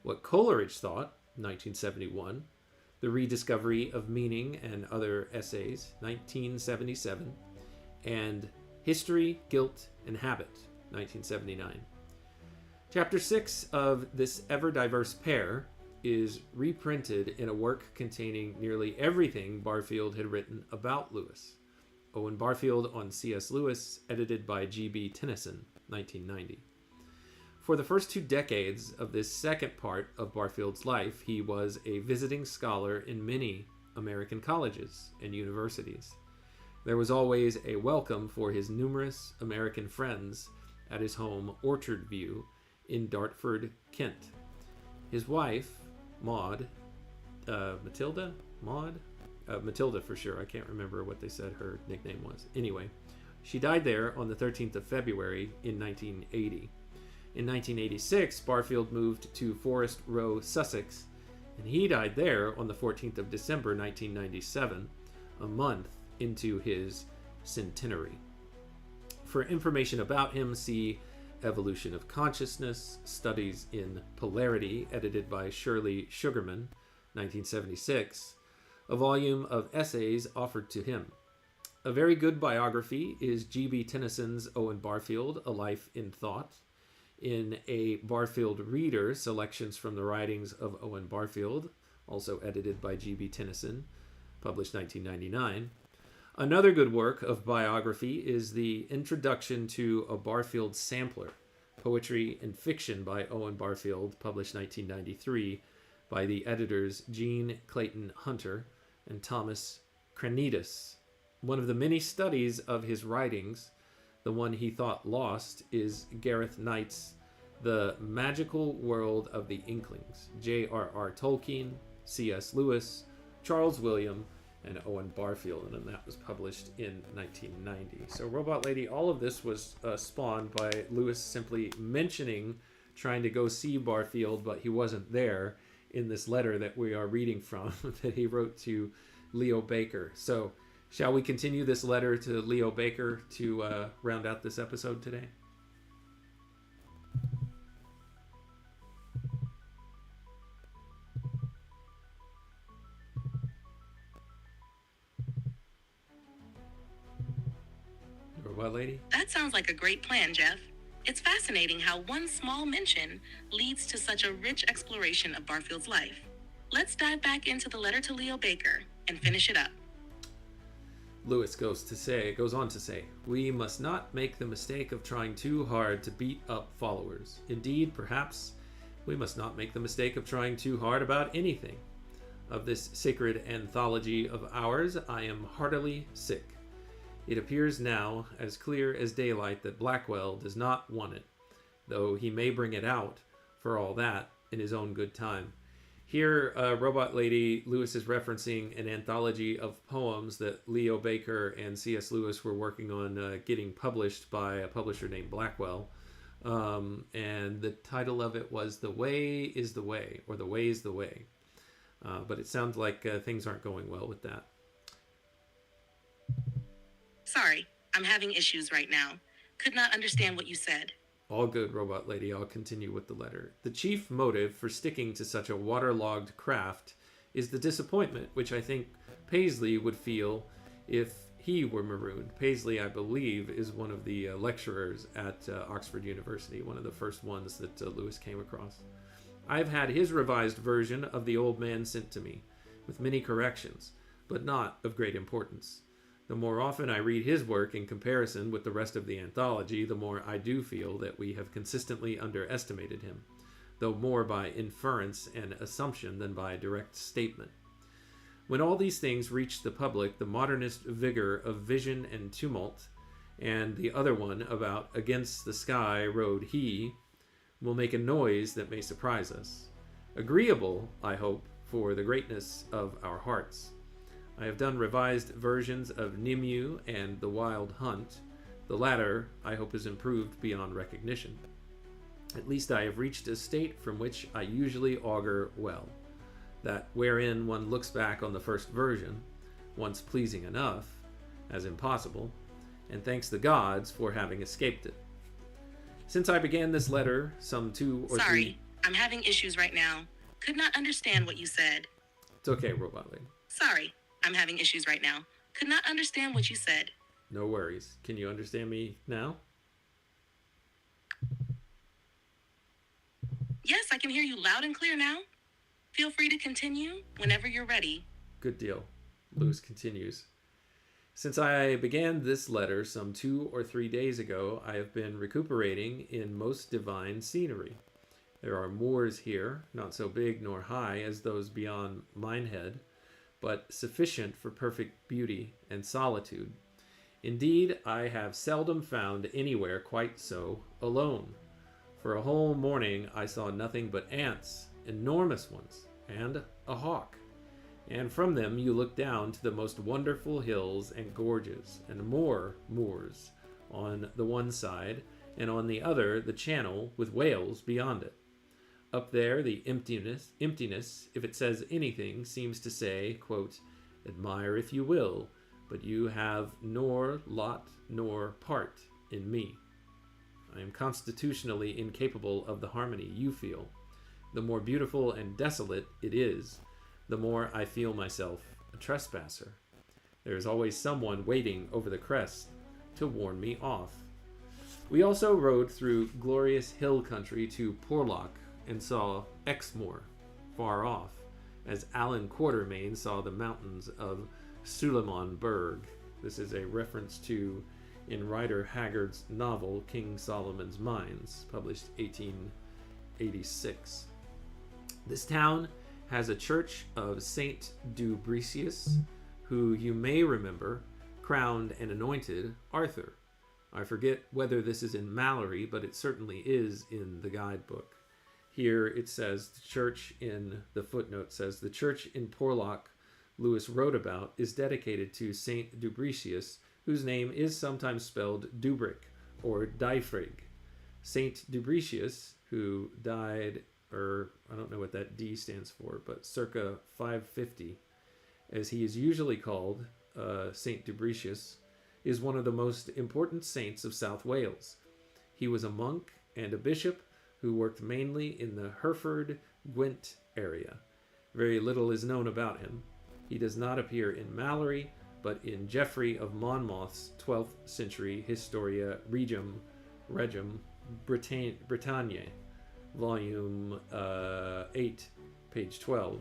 What Coleridge Thought, 1971, The Rediscovery of Meaning and Other Essays, 1977, and History, Guilt, and Habit, 1979. Chapter 6 of this ever-diverse pair is reprinted in a work containing nearly everything Barfield had written about Lewis. Owen Barfield on C.S. Lewis, edited by G.B. Tennyson, 1990. For the first 2 decades of this second part of Barfield's life, he was a visiting scholar in many American colleges and universities. There was always a welcome for his numerous American friends at his home Orchard View in Dartford, Kent. His wife, Maud, Matilda for sure. I can't remember what they said her nickname was. Anyway, she died there on the 13th of February in 1980. In 1986, Barfield moved to Forest Row, Sussex, and he died there on the 14th of December 1997, a month into his centenary. For information about him, see Evolution of Consciousness, Studies in Polarity, edited by Shirley Sugarman, 1976, a volume of essays offered to him. A very good biography is G.B. Tennyson's Owen Barfield, A Life in Thought. In A Barfield Reader, selections from the writings of Owen Barfield, also edited by G.B. Tennyson, published 1999. Another good work of biography is the Introduction to a Barfield Sampler, Poetry and Fiction by Owen Barfield, published 1993 by the editors Jean Clayton Hunter and Thomas Cranidas. One of the many studies of his writings, the one he thought lost, is Gareth Knight's The Magical World of the Inklings, J.R.R. Tolkien, C.S. Lewis, Charles William, and Owen Barfield, and that was published in 1990. So Robot Lady, all of this was spawned by Lewis simply mentioning trying to go see Barfield, but he wasn't there in this letter that we are reading from that he wrote to Leo Baker. So shall we continue this letter to Leo Baker to round out this episode today? Robot lady? That sounds like a great plan, Jeff. It's fascinating how one small mention leads to such a rich exploration of Barfield's life. Let's dive back into the letter to Leo Baker and finish it up. Lewis goes on to say, we must not make the mistake of trying too hard to beat up followers. Indeed, perhaps we must not make the mistake of trying too hard about anything. Of this sacred anthology of ours, I am heartily sick. It appears now as clear as daylight that Blackwell does not want it, though he may bring it out, for all that, in his own good time. Here, Robot Lady, Lewis is referencing an anthology of poems that Leo Baker and C.S. Lewis were working on getting published by a publisher named Blackwell. And the title of it was The Way is the Way, or The Way is the Way. But it sounds like things aren't going well with that. Sorry, I'm having issues right now. Could not understand what you said. All good, Robot Lady. I'll continue with the letter. The chief motive for sticking to such a waterlogged craft is the disappointment which I think Paisley would feel if he were marooned. Paisley, I believe, is one of the lecturers at Oxford University, one of the first ones that Lewis came across. I've had his revised version of The Old Man sent to me, with many corrections, but not of great importance. The more often I read his work in comparison with the rest of the anthology, the more I do feel that we have consistently underestimated him, though more by inference and assumption than by direct statement. When all these things reach the public, the modernist vigor of vision and tumult, and the other one about against the sky rode he, will make a noise that may surprise us. Agreeable, I hope, for the greatness of our hearts. I have done revised versions of Nimue and The Wild Hunt. The latter, I hope, is improved beyond recognition. At least I have reached a state from which I usually augur well, that wherein one looks back on the first version, once pleasing enough, as impossible, and thanks the gods for having escaped it. Since I began this letter, some 2 or 3... Sorry, I'm having issues right now. Could not understand what you said. It's okay, Robot Lady. Sorry, I'm having issues right now. Could not understand what you said. No worries. Can you understand me now? Yes, I can hear you loud and clear now. Feel free to continue whenever you're ready. Good deal. Lewis continues. Since I began this letter some 2 or 3 days ago, I have been recuperating in most divine scenery. There are moors here, not so big nor high as those beyond Minehead, but sufficient for perfect beauty and solitude. Indeed, I have seldom found anywhere quite so alone. For a whole morning I saw nothing but ants, enormous ones, and a hawk. And from them you look down to the most wonderful hills and gorges, and more moors on the one side, and on the other the channel with whales beyond it. Up there, the emptiness, if it says anything, seems to say, quote, admire if you will, but you have nor lot nor part in me. I am constitutionally incapable of the harmony you feel. The more beautiful and desolate it is, the more I feel myself a trespasser. There is always someone waiting over the crest to warn me off. We also rode through glorious hill country to Porlock, and saw Exmoor, far off, as Alan Quatermain saw the mountains of Suleimanberg. This is a reference to, in Rider Haggard's novel, King Solomon's Mines, published 1886. This town has a church of Saint Dubricius, who you may remember crowned and anointed Arthur. I forget whether this is in Mallory, but it certainly is in the guidebook. Here it says the church in the footnote says the church in Porlock Lewis wrote about is dedicated to Saint Dubricius, whose name is sometimes spelled Dubric or Dyfrig. Saint Dubricius, who died, or I don't know what that D stands for, but circa 550, as he is usually called, Saint Dubricius, is one of the most important saints of South Wales. He was a monk and a bishop who worked mainly in the Hereford, Gwent area. Very little is known about him. He does not appear in Mallory, but in Geoffrey of Monmouth's 12th century Historia Regum Britanniae, volume 8, page 12,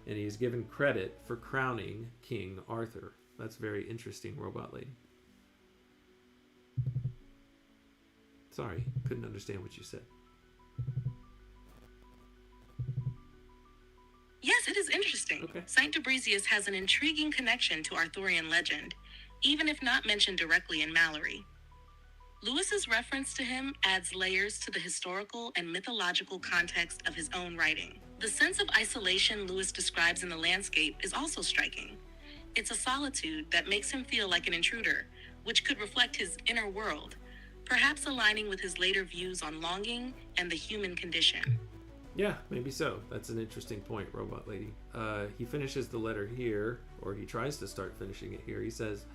and he is given credit for crowning King Arthur. That's very interesting, Robot Lady. Sorry, couldn't understand what you said. Yes, it is interesting. Okay. Saint Dubricius has an intriguing connection to Arthurian legend, even if not mentioned directly in Mallory. Lewis's reference to him adds layers to the historical and mythological context of his own writing. The sense of isolation Lewis describes in the landscape is also striking. It's a solitude that makes him feel like an intruder, which could reflect his inner world, perhaps aligning with his later views on longing and the human condition. Yeah, maybe so. That's an interesting point, Robot Lady. He finishes the letter here, or he tries to start finishing it here. He says,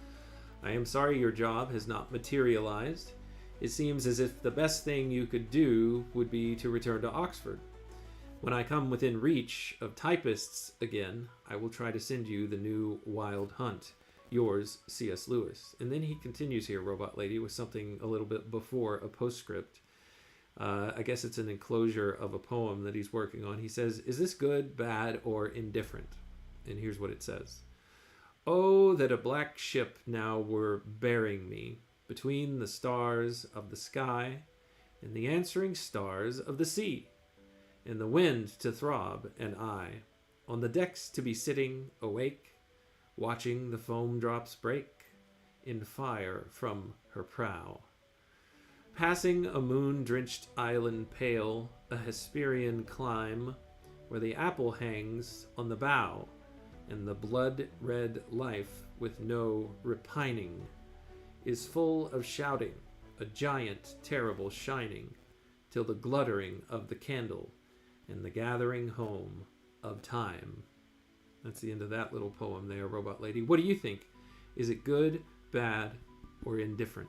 I am sorry your job has not materialized. It seems as if the best thing you could do would be to return to Oxford. When I come within reach of typists again, I will try to send you the new Wild Hunt. Yours, C.S. Lewis. And then he continues here, Robot Lady, with something a little bit before a postscript. I guess it's an enclosure of a poem that he's working on. He says, is this good, bad, or indifferent? And here's what it says. Oh, that a black ship now were bearing me between the stars of the sky and the answering stars of the sea, and the wind to throb, and I on the decks to be sitting awake, watching the foam drops break in fire from her prow. Passing a moon-drenched island pale, a Hesperian clime, where the apple hangs on the bough, and the blood-red life with no repining is full of shouting, a giant terrible shining, till the gluttering of the candle and the gathering home of time. That's the end of that little poem there, Robot Lady. What do you think? Is it good, bad, or indifferent?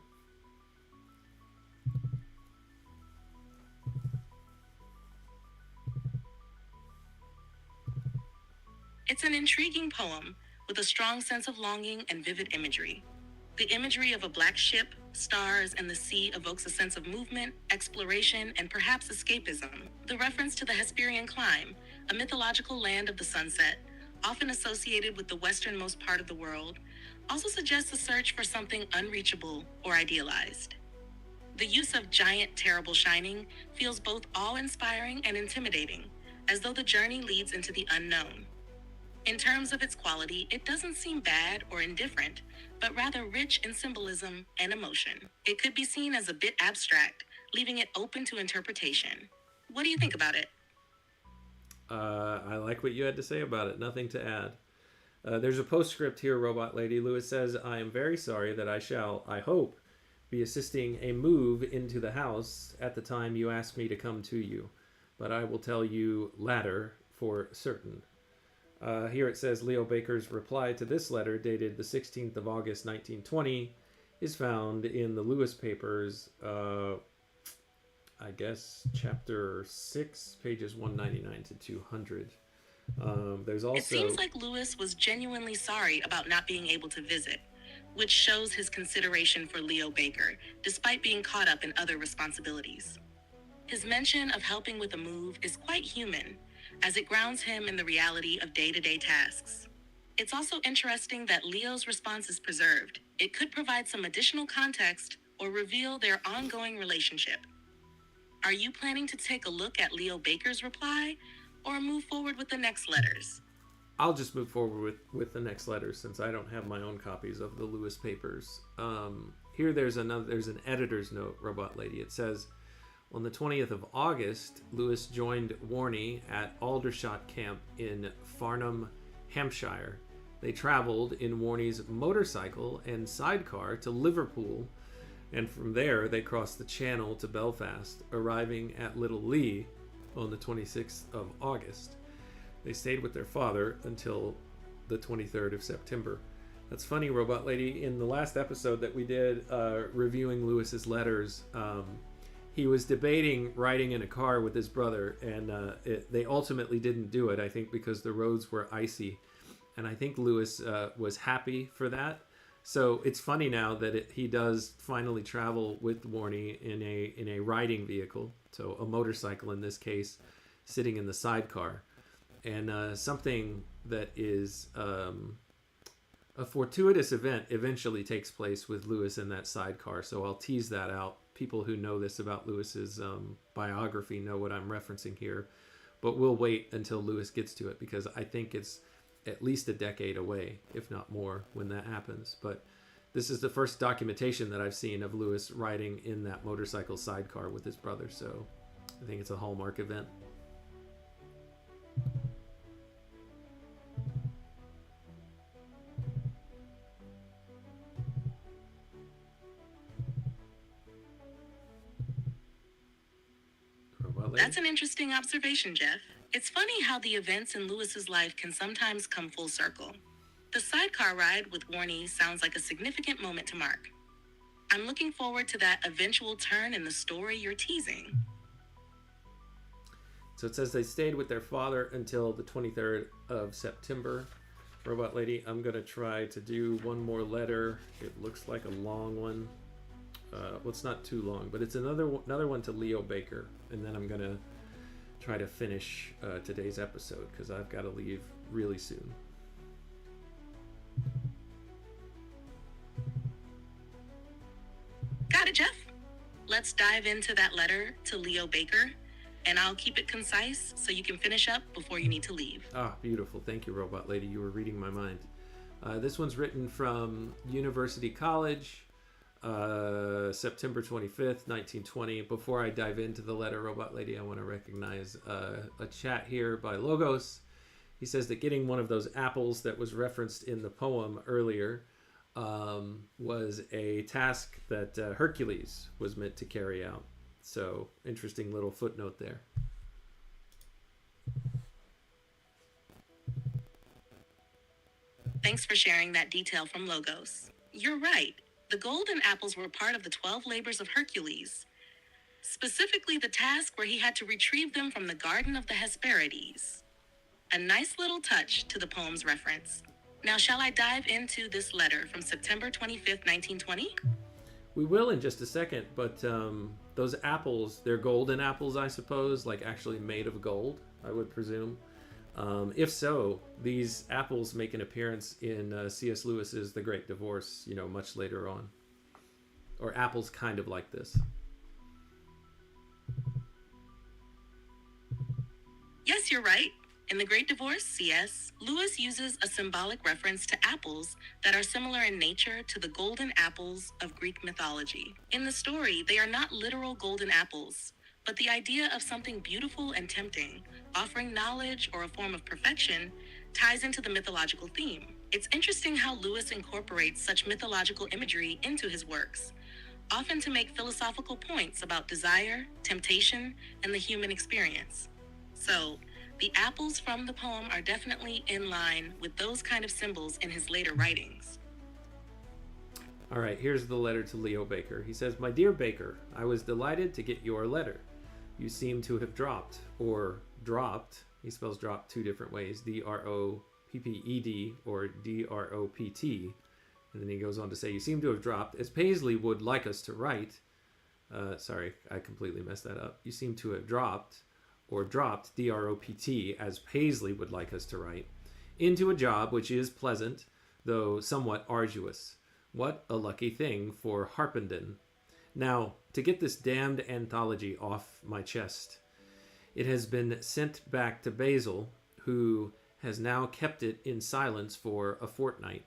It's an intriguing poem with a strong sense of longing and vivid imagery. The imagery of a black ship, stars, and the sea evokes a sense of movement, exploration, and perhaps escapism. The reference to the Hesperian clime, a mythological land of the sunset, often associated with the westernmost part of the world, also suggests a search for something unreachable or idealized. The use of giant, terrible shining feels both awe-inspiring and intimidating, as though the journey leads into the unknown. In terms of its quality, it doesn't seem bad or indifferent, but rather rich in symbolism and emotion. It could be seen as a bit abstract, leaving it open to interpretation. What do you think about it? I like what you had to say about it. Nothing to add. There's a postscript here, Robot Lady. Lewis says, I am very sorry that I shall, I hope, be assisting a move into the house at the time you ask me to come to you, but I will tell you latter for certain. Here it says Leo Baker's reply to this letter, dated the 16th of August, 1920, is found in the Lewis Papers, I guess, chapter 6, pages 199 to 200. There's also... It seems like Lewis was genuinely sorry about not being able to visit, which shows his consideration for Leo Baker, despite being caught up in other responsibilities. His mention of helping with a move is quite human, as it grounds him in the reality of day-to-day tasks. It's also interesting that Leo's response is preserved. It could provide some additional context or reveal their ongoing relationship. Are you planning to take a look at Leo Baker's reply or move forward with the next letters? I'll just move forward with the next letters since I don't have my own copies of the Lewis Papers. Here there's an editor's note, Robot Lady. It says, on the 20th of August, Lewis joined Warney at Aldershot Camp in Farnham, Hampshire. They traveled in Warney's motorcycle and sidecar to Liverpool, And from there, they crossed the Channel to Belfast, arriving at Little Lee on the 26th of August. They stayed with their father until the 23rd of September. That's funny, Robot Lady. In the last episode that we did reviewing Lewis's letters, he was debating riding in a car with his brother, and they ultimately didn't do it, I think, because the roads were icy. And I think Lewis was happy for that. So it's funny now that he does finally travel with Warnie in a riding vehicle, so a motorcycle in this case, sitting in the sidecar. And something that is a fortuitous event eventually takes place with Lewis in that sidecar. So I'll tease that out. People who know this about Lewis's biography know what I'm referencing here. But we'll wait until Lewis gets to it, because I think it's at least a decade away, if not more, when that happens. But this is the first documentation that I've seen of Lewis riding in that motorcycle sidecar with his brother. So I think it's a hallmark event. That's an interesting observation, Jeff. It's funny how the events in Lewis's life can sometimes come full circle. The sidecar ride with Warnie sounds like a significant moment to mark. I'm looking forward to that eventual turn in the story you're teasing. So it says they stayed with their father until the 23rd of September. Robot Lady, I'm going to try to do one more letter. It looks like a long one. Well, it's not too long, but it's another one to Leo Baker. And then I'm going to try to finish today's episode, because I've got to leave really soon. Got it, Jeff. Let's dive into that letter to Leo Baker, and I'll keep it concise so you can finish up before you need to leave. Ah, beautiful. Thank you, Robot Lady. You were reading my mind. This one's written from University College, September 25th, 1920. Before I dive into the letter, Robot Lady, I want to recognize a chat here by Logos. He says that getting one of those apples that was referenced in the poem earlier was a task that Hercules was meant to carry out. So, interesting little footnote there. Thanks for sharing that detail from Logos. You're right. The golden apples were part of the 12 labors of Hercules, specifically the task where he had to retrieve them from the Garden of the Hesperides. A nice little touch to the poem's reference. Now, shall I dive into this letter from September 25th, 1920? We will in just a second, but those apples, they're golden apples, I suppose, like actually made of gold, I would presume. If so, these apples make an appearance in C.S. Lewis's The Great Divorce, much later on. Or apples kind of like this. Yes, you're right. In The Great Divorce, C.S., Lewis uses a symbolic reference to apples that are similar in nature to the golden apples of Greek mythology. In the story, they are not literal golden apples, but the idea of something beautiful and tempting, offering knowledge or a form of perfection, ties into the mythological theme. It's interesting how Lewis incorporates such mythological imagery into his works, often to make philosophical points about desire, temptation, and the human experience. So, the apples from the poem are definitely in line with those kind of symbols in his later writings. All right, here's the letter to Leo Baker. He says, "My dear Baker, I was delighted to get your letter. You seem to have dropped," he spells drop two different ways, D-R-O-P-P-E-D or D-R-O-P-T. And then he goes on to say, "You seem to have dropped, as Paisley would like us to write." Sorry, I completely messed that up. "You seem to have dropped, D-R-O-P-T, as Paisley would like us to write, into a job which is pleasant, though somewhat arduous. What a lucky thing for Harpenden. Now, to get this damned anthology off my chest, it has been sent back to Basil, who has now kept it in silence for a fortnight.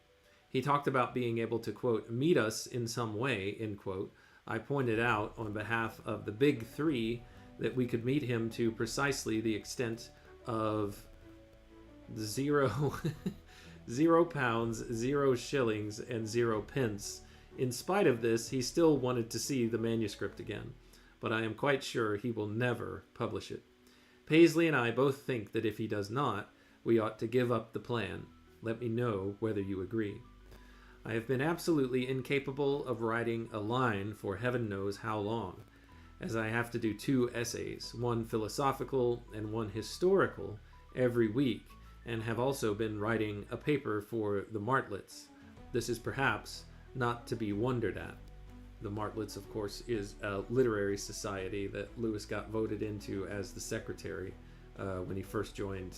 He talked about being able to, quote, meet us in some way, end quote. I pointed out on behalf of the big three that we could meet him to precisely the extent of £0, 0 shillings, and 0 pence In spite of this, he still wanted to see the manuscript again, but I am quite sure he will never publish it. Paisley and I both think that if he does not, we ought to give up the plan. Let me know whether you agree. I have been absolutely incapable of writing a line for heaven knows how long, as I have to do 2 essays, one philosophical and one historical, every week, and have also been writing a paper for the Martlets. This is perhaps not to be wondered at. The Martlets, of course, is a literary society that Lewis got voted into as the secretary when he first joined,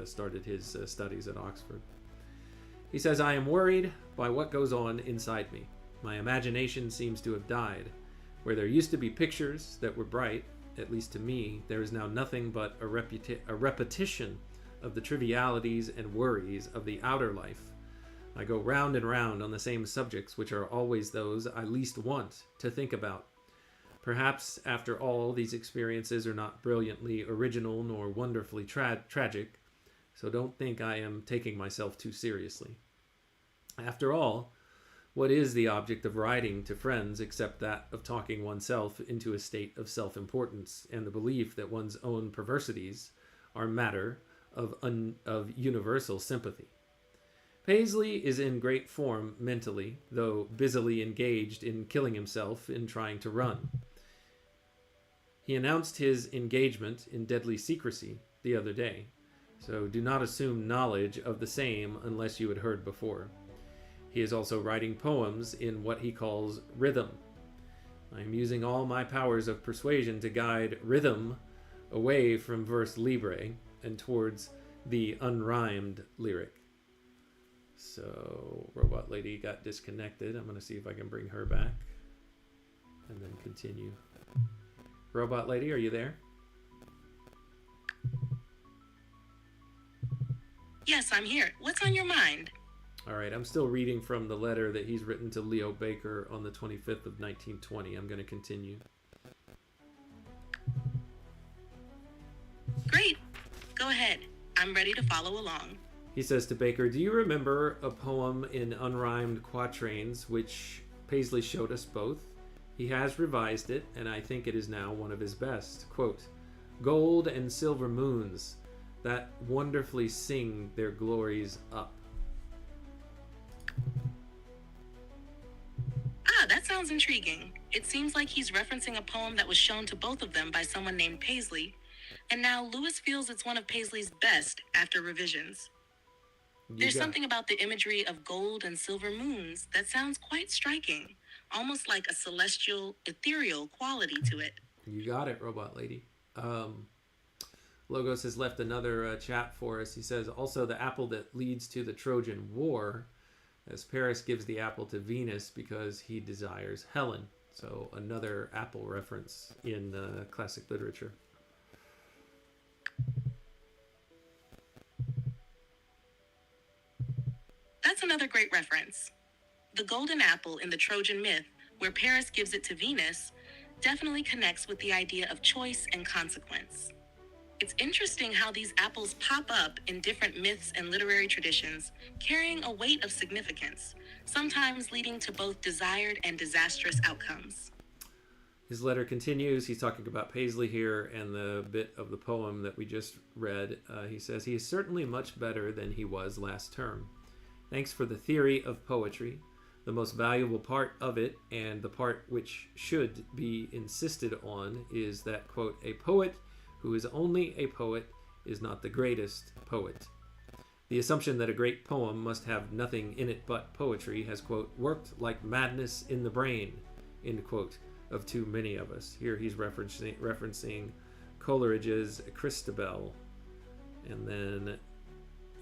started his studies at Oxford. He says, I am worried by what goes on inside me. My imagination seems to have died. Where there used to be pictures that were bright, at least to me, there is now nothing but a repetition of the trivialities and worries of the outer life. I go round and round on the same subjects, which are always those I least want to think about. Perhaps, after all, these experiences are not brilliantly original nor wonderfully tragic, so don't think I am taking myself too seriously. After all, what is the object of writing to friends except that of talking oneself into a state of self-importance and the belief that one's own perversities are matter of universal sympathy? Paisley is in great form mentally, though busily engaged in killing himself in trying to run. He announced his engagement in deadly secrecy the other day, so do not assume knowledge of the same unless you had heard before. He is also writing poems in what he calls rhythm. I am using all my powers of persuasion to guide rhythm away from verse libre and towards the unrhymed lyric. So, Robot Lady got disconnected. I'm going to see if I can bring her back and then continue. Robot Lady, are you there? Yes, I'm here. What's on your mind? All right, I'm still reading from the letter that he's written to Leo Baker on the 25th of 1920. I'm going to continue. Great. Go ahead. I'm ready to follow along. He says to Baker, do you remember a poem in unrhymed quatrains which Paisley showed us both? He has revised it, and I think it is now one of his best. Quote, gold and silver moons that wonderfully sing their glories up. Ah, that sounds intriguing. It seems like he's referencing a poem that was shown to both of them by someone named Paisley, and now Lewis feels it's one of Paisley's best after revisions. There's something about the imagery of gold and silver moons that sounds quite striking, almost like a celestial, ethereal quality to it. You got it, Robot Lady. Logos has left another chat for us. He says, also the apple that leads to the Trojan War, as Paris gives the apple to Venus because he desires Helen. So another apple reference in classic literature. That's another great reference. The golden apple in the Trojan myth, where Paris gives it to Venus, definitely connects with the idea of choice and consequence. It's interesting how these apples pop up in different myths and literary traditions, carrying a weight of significance, sometimes leading to both desired and disastrous outcomes. His letter continues. He's talking about Paisley here and the bit of the poem that we just read. He says, he is certainly much better than he was last term. Thanks for the theory of poetry. The most valuable part of it, and the part which should be insisted on, is that, quote, a poet who is only a poet is not the greatest poet. The assumption that a great poem must have nothing in it but poetry has, quote, worked like madness in the brain, end quote, of too many of us. Here he's referencing Coleridge's Christabel. And then,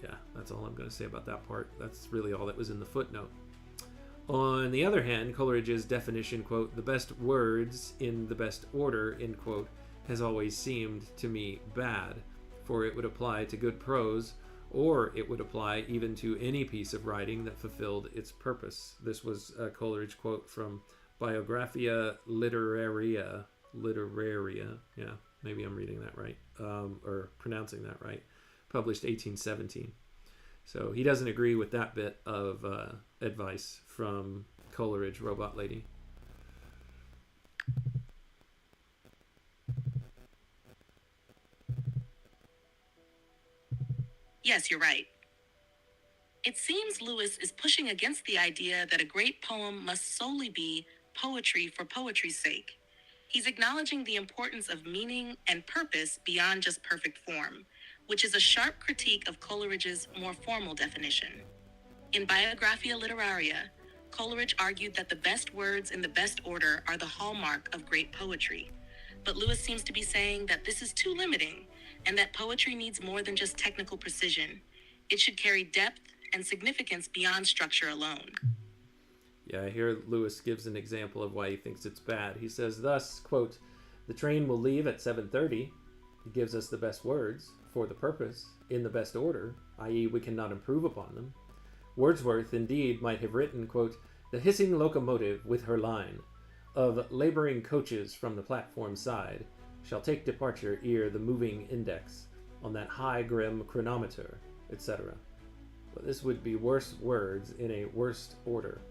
yeah, that's all I'm going to say about that part. That's really all that was in the footnote. On the other hand, Coleridge's definition, quote, the best words in the best order, end quote, has always seemed to me bad, for it would apply to good prose, or it would apply even to any piece of writing that fulfilled its purpose. This was a Coleridge quote from Biographia Literaria, yeah, maybe I'm reading that right, or pronouncing that right, published 1817. So he doesn't agree with that bit of advice from Coleridge, Robot Lady. Yes, you're right. It seems Lewis is pushing against the idea that a great poem must solely be poetry for poetry's sake. He's acknowledging the importance of meaning and purpose beyond just perfect form, which is a sharp critique of Coleridge's more formal definition. In Biographia Literaria, Coleridge argued that the best words in the best order are the hallmark of great poetry. But Lewis seems to be saying that this is too limiting, and that poetry needs more than just technical precision. It should carry depth and significance beyond structure alone. Yeah, here Lewis gives an example of why he thinks it's bad. He says thus, quote, "The train will leave at 7:30. He gives us the best words, for the purpose, in the best order, i.e. we cannot improve upon them. Wordsworth, indeed, might have written, quote, the hissing locomotive with her line of laboring coaches from the platform side shall take departure ere the moving index on that high grim chronometer, etc. But this would be worse words in a worse order.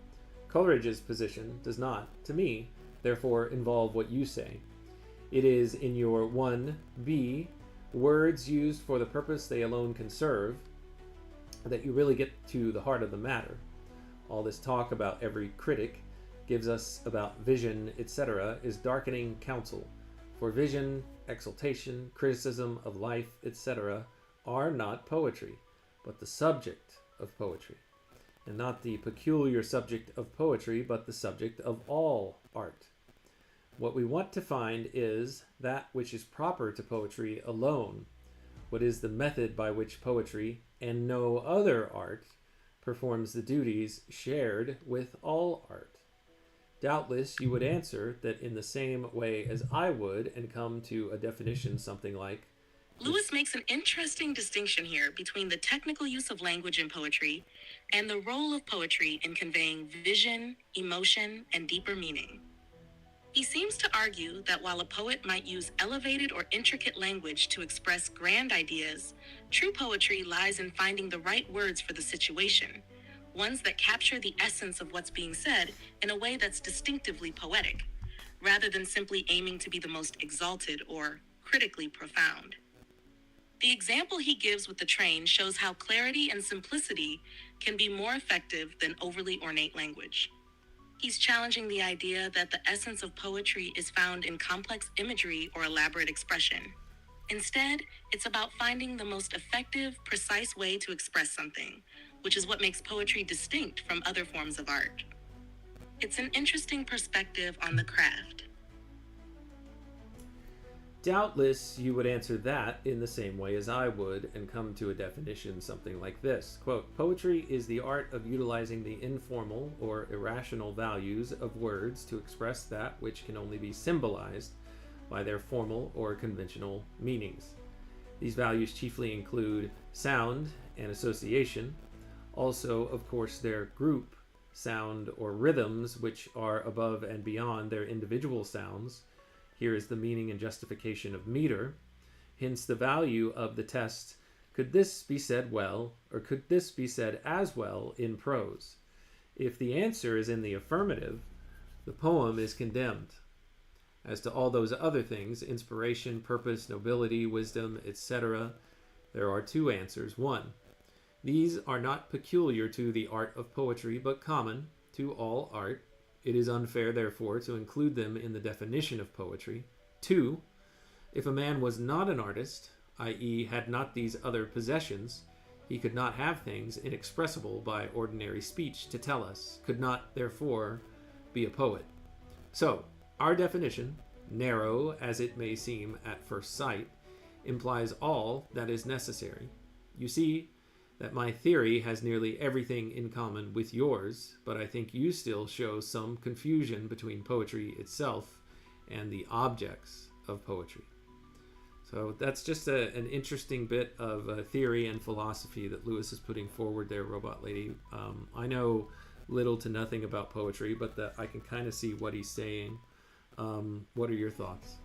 Coleridge's position does not, to me, therefore involve what you say. It is in your 1b, words used for the purpose they alone can serve, that you really get to the heart of the matter. All this talk about every critic gives us about vision, etc., is darkening counsel. For vision, exaltation, criticism of life, etc., are not poetry, but the subject of poetry, and not the peculiar subject of poetry, but the subject of all art. What we want to find is that which is proper to poetry alone, what is the method by which poetry, and no other art, performs the duties shared with all art. Doubtless you would answer that in the same way as I would, and come to a definition something like, Lewis makes an interesting distinction here between the technical use of language in poetry and the role of poetry in conveying vision, emotion, and deeper meaning. He seems to argue that while a poet might use elevated or intricate language to express grand ideas, true poetry lies in finding the right words for the situation, ones that capture the essence of what's being said in a way that's distinctively poetic, rather than simply aiming to be the most exalted or critically profound. The example he gives with the train shows how clarity and simplicity can be more effective than overly ornate language. He's challenging the idea that the essence of poetry is found in complex imagery or elaborate expression. Instead, it's about finding the most effective, precise way to express something, which is what makes poetry distinct from other forms of art. It's an interesting perspective on the craft. Doubtless you would answer that in the same way as I would, and come to a definition something like this. Quote, poetry is the art of utilizing the informal or irrational values of words to express that which can only be symbolized by their formal or conventional meanings. These values chiefly include sound and association, also, of course, their group sound or rhythms, which are above and beyond their individual sounds. Here is the meaning and justification of meter. Hence the value of the test, could this be said well, or could this be said as well in prose? If the answer is in the affirmative, the poem is condemned. As to all those other things, inspiration, purpose, nobility, wisdom, etc., there are two answers. One, these are not peculiar to the art of poetry, but common to all art. It is unfair, therefore, to include them in the definition of poetry. 2. If a man was not an artist, i.e., had not these other possessions, he could not have things inexpressible by ordinary speech to tell us, could not, therefore, be a poet. So, our definition, narrow as it may seem at first sight, implies all that is necessary. You see that my theory has nearly everything in common with yours, but I think you still show some confusion between poetry itself and the objects of poetry. So that's just an interesting bit of theory and philosophy that Lewis is putting forward there, Robot Lady. I know little to nothing about poetry, but I can kind of see what he's saying. What are your thoughts?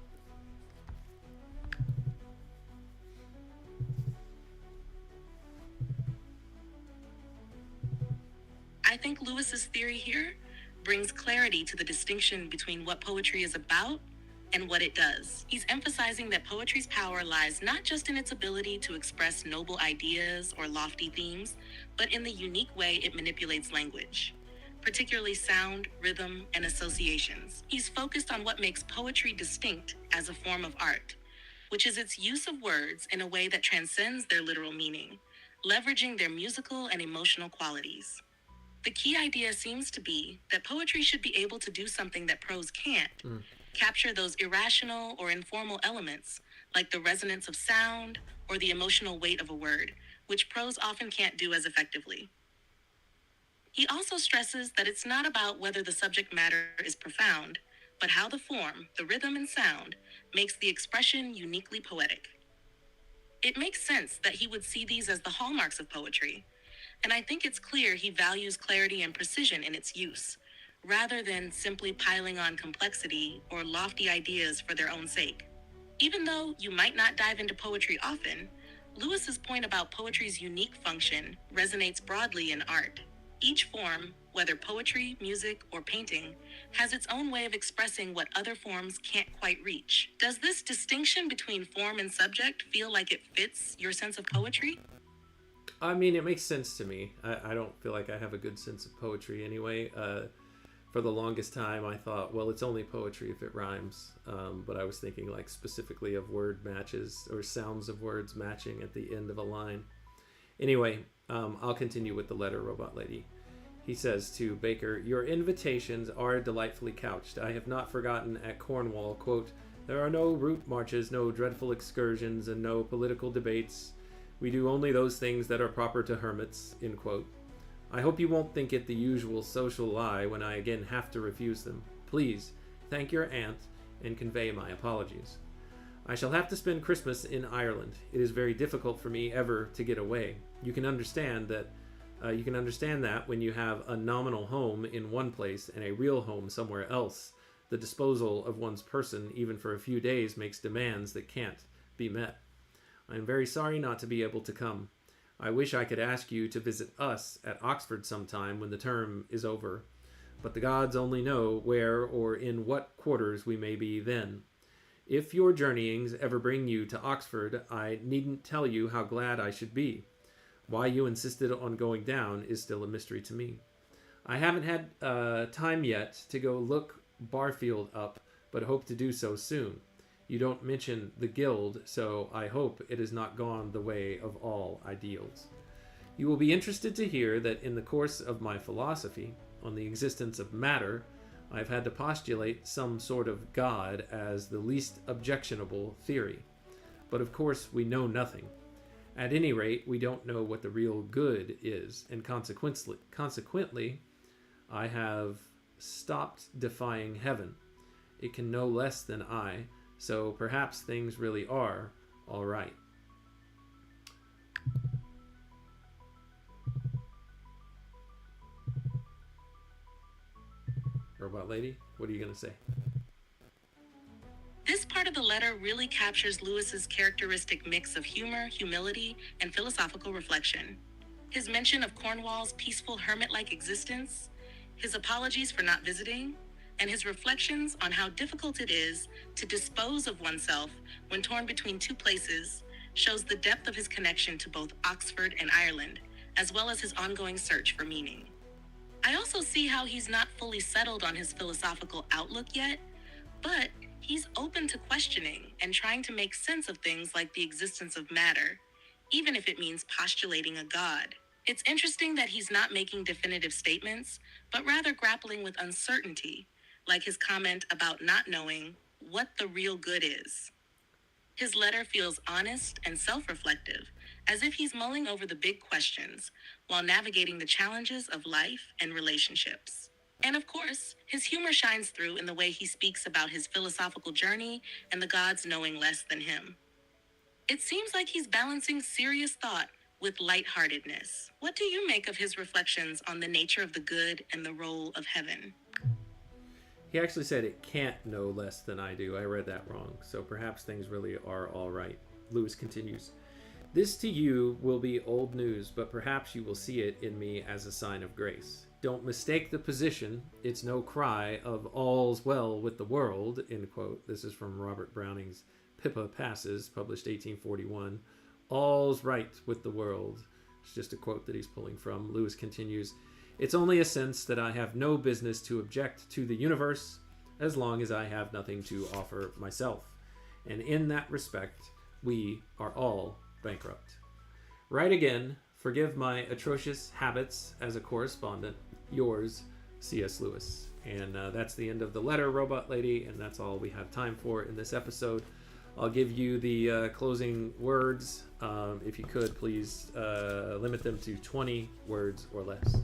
Lewis's theory here brings clarity to the distinction between what poetry is about and what it does. He's emphasizing that poetry's power lies not just in its ability to express noble ideas or lofty themes, but in the unique way it manipulates language, particularly sound, rhythm, and associations. He's focused on what makes poetry distinct as a form of art, which is its use of words in a way that transcends their literal meaning, leveraging their musical and emotional qualities. The key idea seems to be that poetry should be able to do something that prose can't, capture those irrational or informal elements, like the resonance of sound or the emotional weight of a word, which prose often can't do as effectively. He also stresses that it's not about whether the subject matter is profound, but how the form, the rhythm and sound, makes the expression uniquely poetic. It makes sense that he would see these as the hallmarks of poetry, and I think it's clear he values clarity and precision in its use, rather than simply piling on complexity or lofty ideas for their own sake. Even though you might not dive into poetry often, Lewis's point about poetry's unique function resonates broadly in art. Each form, whether poetry, music, or painting, has its own way of expressing what other forms can't quite reach. Does this distinction between form and subject feel like it fits your sense of poetry? I mean, it makes sense to me. I don't feel like I have a good sense of poetry anyway. For the longest time, I thought, well, it's only poetry if it rhymes. But I was thinking like specifically of word matches or sounds of words matching at the end of a line. Anyway, I'll continue with the letter, Robot Lady. He says to Baker, "Your invitations are delightfully couched. I have not forgotten at Cornwall, quote, there are no route marches, no dreadful excursions, and no political debates. We do only those things that are proper to hermits," end quote. I hope you won't think it the usual social lie when I again have to refuse them. Please, thank your aunt and convey my apologies. I shall have to spend Christmas in Ireland. It is very difficult for me ever to get away. You can understand that when you have a nominal home in one place and a real home somewhere else. The disposal of one's person, even for a few days, makes demands that can't be met. I am very sorry not to be able to come. I wish I could ask you to visit us at Oxford sometime when the term is over, but the gods only know where or in what quarters we may be then. If your journeyings ever bring you to Oxford, I needn't tell you how glad I should be. Why you insisted on going down is still a mystery to me. I haven't had time yet to go look Barfield up, but hope to do so soon. You don't mention the guild, so I hope it has not gone the way of all ideals. You will be interested to hear that in the course of my philosophy on the existence of matter, I've had to postulate some sort of God as the least objectionable theory. But of course we know nothing. At any rate, we don't know what the real good is, and consequently, I have stopped defying heaven. It can know less than I, so perhaps things really are all right. Robot Lady, what are you going to say? This part of the letter really captures Lewis's characteristic mix of humor, humility, and philosophical reflection. His mention of Cornwall's peaceful hermit-like existence, his apologies for not visiting, and his reflections on how difficult it is to dispose of oneself when torn between two places shows the depth of his connection to both Oxford and Ireland, as well as his ongoing search for meaning. I also see how he's not fully settled on his philosophical outlook yet, but he's open to questioning and trying to make sense of things like the existence of matter, even if it means postulating a god. It's interesting that he's not making definitive statements, but rather grappling with uncertainty, like his comment about not knowing what the real good is. His letter feels honest and self-reflective, as if he's mulling over the big questions while navigating the challenges of life and relationships. And of course, his humor shines through in the way he speaks about his philosophical journey and the gods knowing less than him. It seems like he's balancing serious thought with lightheartedness. What do you make of his reflections on the nature of the good and the role of heaven? He actually said it can't know less than I do. I read that wrong. So perhaps things really are all right. Lewis continues. This to you will be old news, but perhaps you will see it in me as a sign of grace. Don't mistake the position. It's no cry of all's well with the world, end quote. This is from Robert Browning's Pippa Passes, published 1841. All's right with the world. It's just a quote that he's pulling from. Lewis continues, it's only a sense that I have no business to object to the universe as long as I have nothing to offer myself. And in that respect, we are all bankrupt. Right again, forgive my atrocious habits as a correspondent. Yours, C.S. Lewis. And that's the end of the letter, Robot Lady, and that's all we have time for in this episode. I'll give you the closing words. If you could, please limit them to 20 words or less.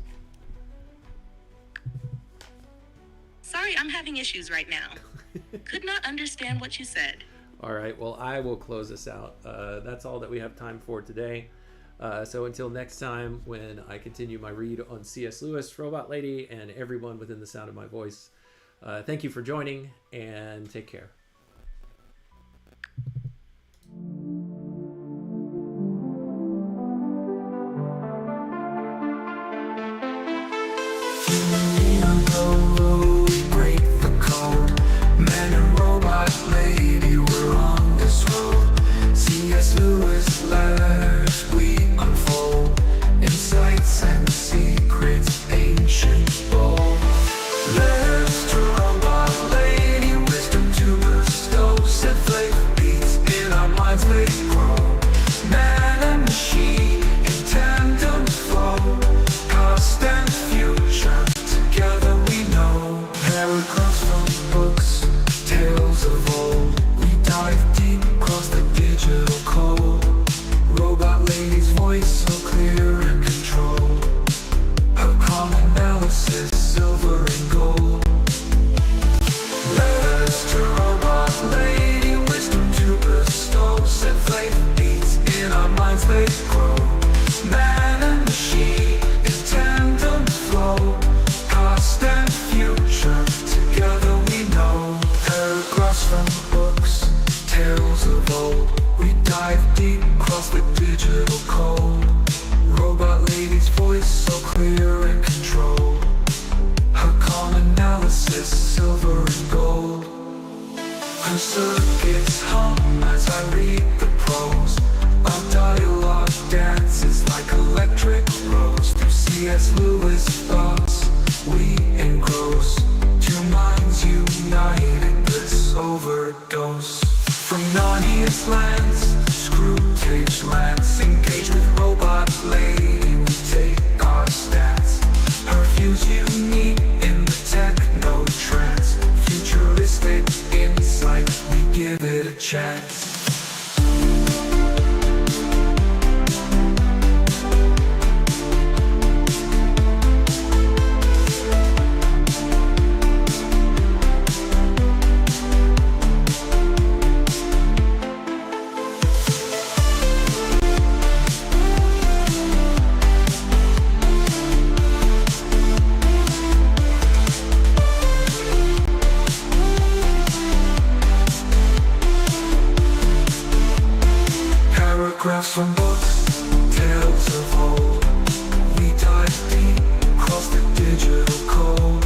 Sorry, I'm having issues right now. Could not understand what you said. All right, well, I will close this out. That's all that we have time for today. So until next time, when I continue my read on C.S. Lewis, Robot Lady, and everyone within the sound of my voice, thank you for joining, and take care. Break the code. Man and robot lady, we're on this road. C.S. Lewis letters we unfold, insights and secrets ancient bold. Letters to robot lady, wisdom to bestow. Set faith beats in our minds they grow. Man and machine in tandem flow. Past and future together we know. Paragraphs from books, tales of old. We dive deep across the digital code. Robot lady's voice so clear and controlled. Her calm analysis, silver and gold. Letters to robot lady, wisdom to bestow. Set faith beats in our minds they grow. Man and machine in tandem flow. Past and future together we know. Paragraphs from books, tales of old. We dive deep across the digital code. Robot lady's voice so clear and controlled. Her calm analysis, silver and gold. Her circuits hum as I read the prose. Our dialogue dances like electric rose. Through C.S. Lewis thoughts we engross. Two minds united, bliss overdose. From Narnia's lands, Screwtape's lands. Engage with robot lady, we take our stance. Her views unique in the techno trance. Futuristic insight, we give it a chance. Paragraphs from books, tales of old. We dive deep across the digital code.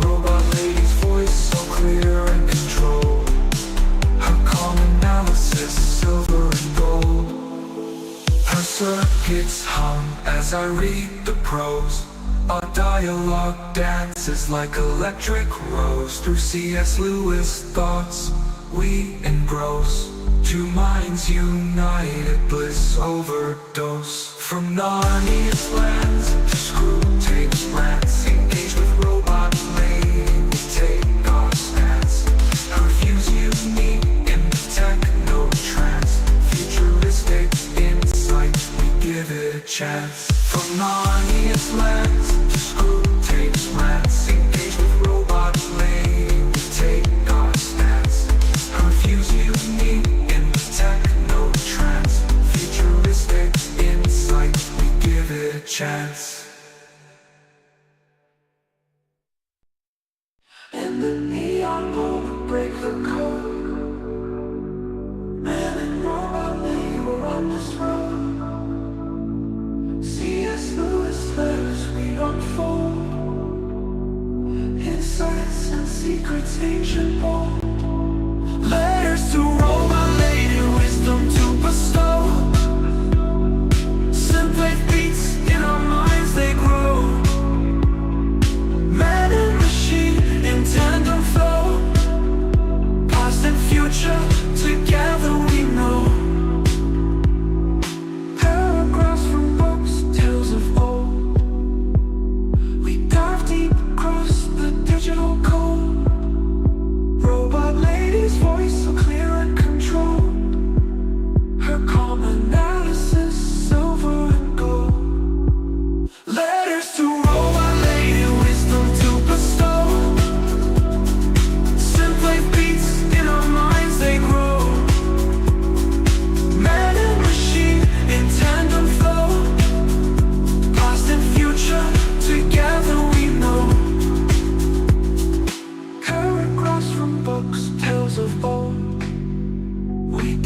Robot lady's voice so clear and controlled. Her calm analysis, silver and gold. Her circuits hum as I read the prose. Our dialogue dances like electric rose. Through C.S. Lewis thoughts we engross. Two minds united, bliss overdose. From Narnia's lands to Screwtape's lands. Engage with robot lady, we take our stance. Her views unique in the techno trance. Futuristic insight, we give it a chance. From Narnia's lands to Screwtape's lands. Engage with robot lady, we take our stance. Her views unique in the techno trance. Futuristic insight, we give it a chance. In the neon moment, break the code. Man and robot lady, we're on this road. C.S. Lewis letters we unfold.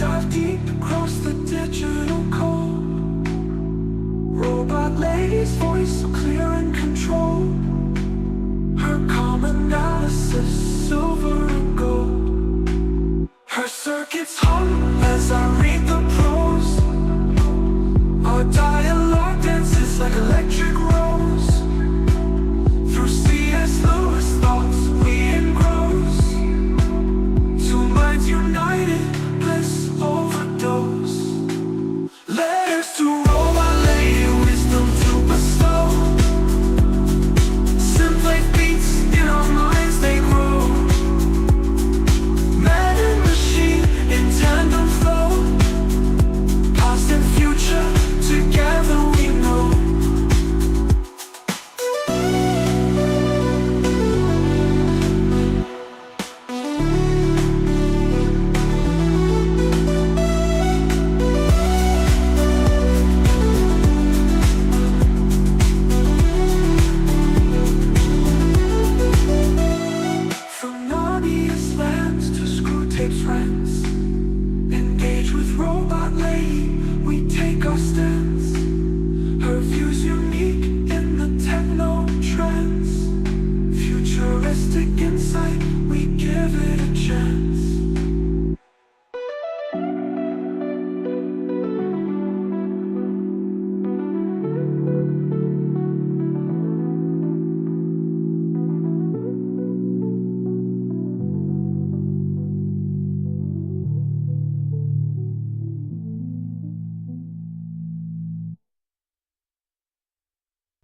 dive deep across the digital code. Robot lady's voice so clear and controlled. Her calm analysis, silver and gold. Her circuits hum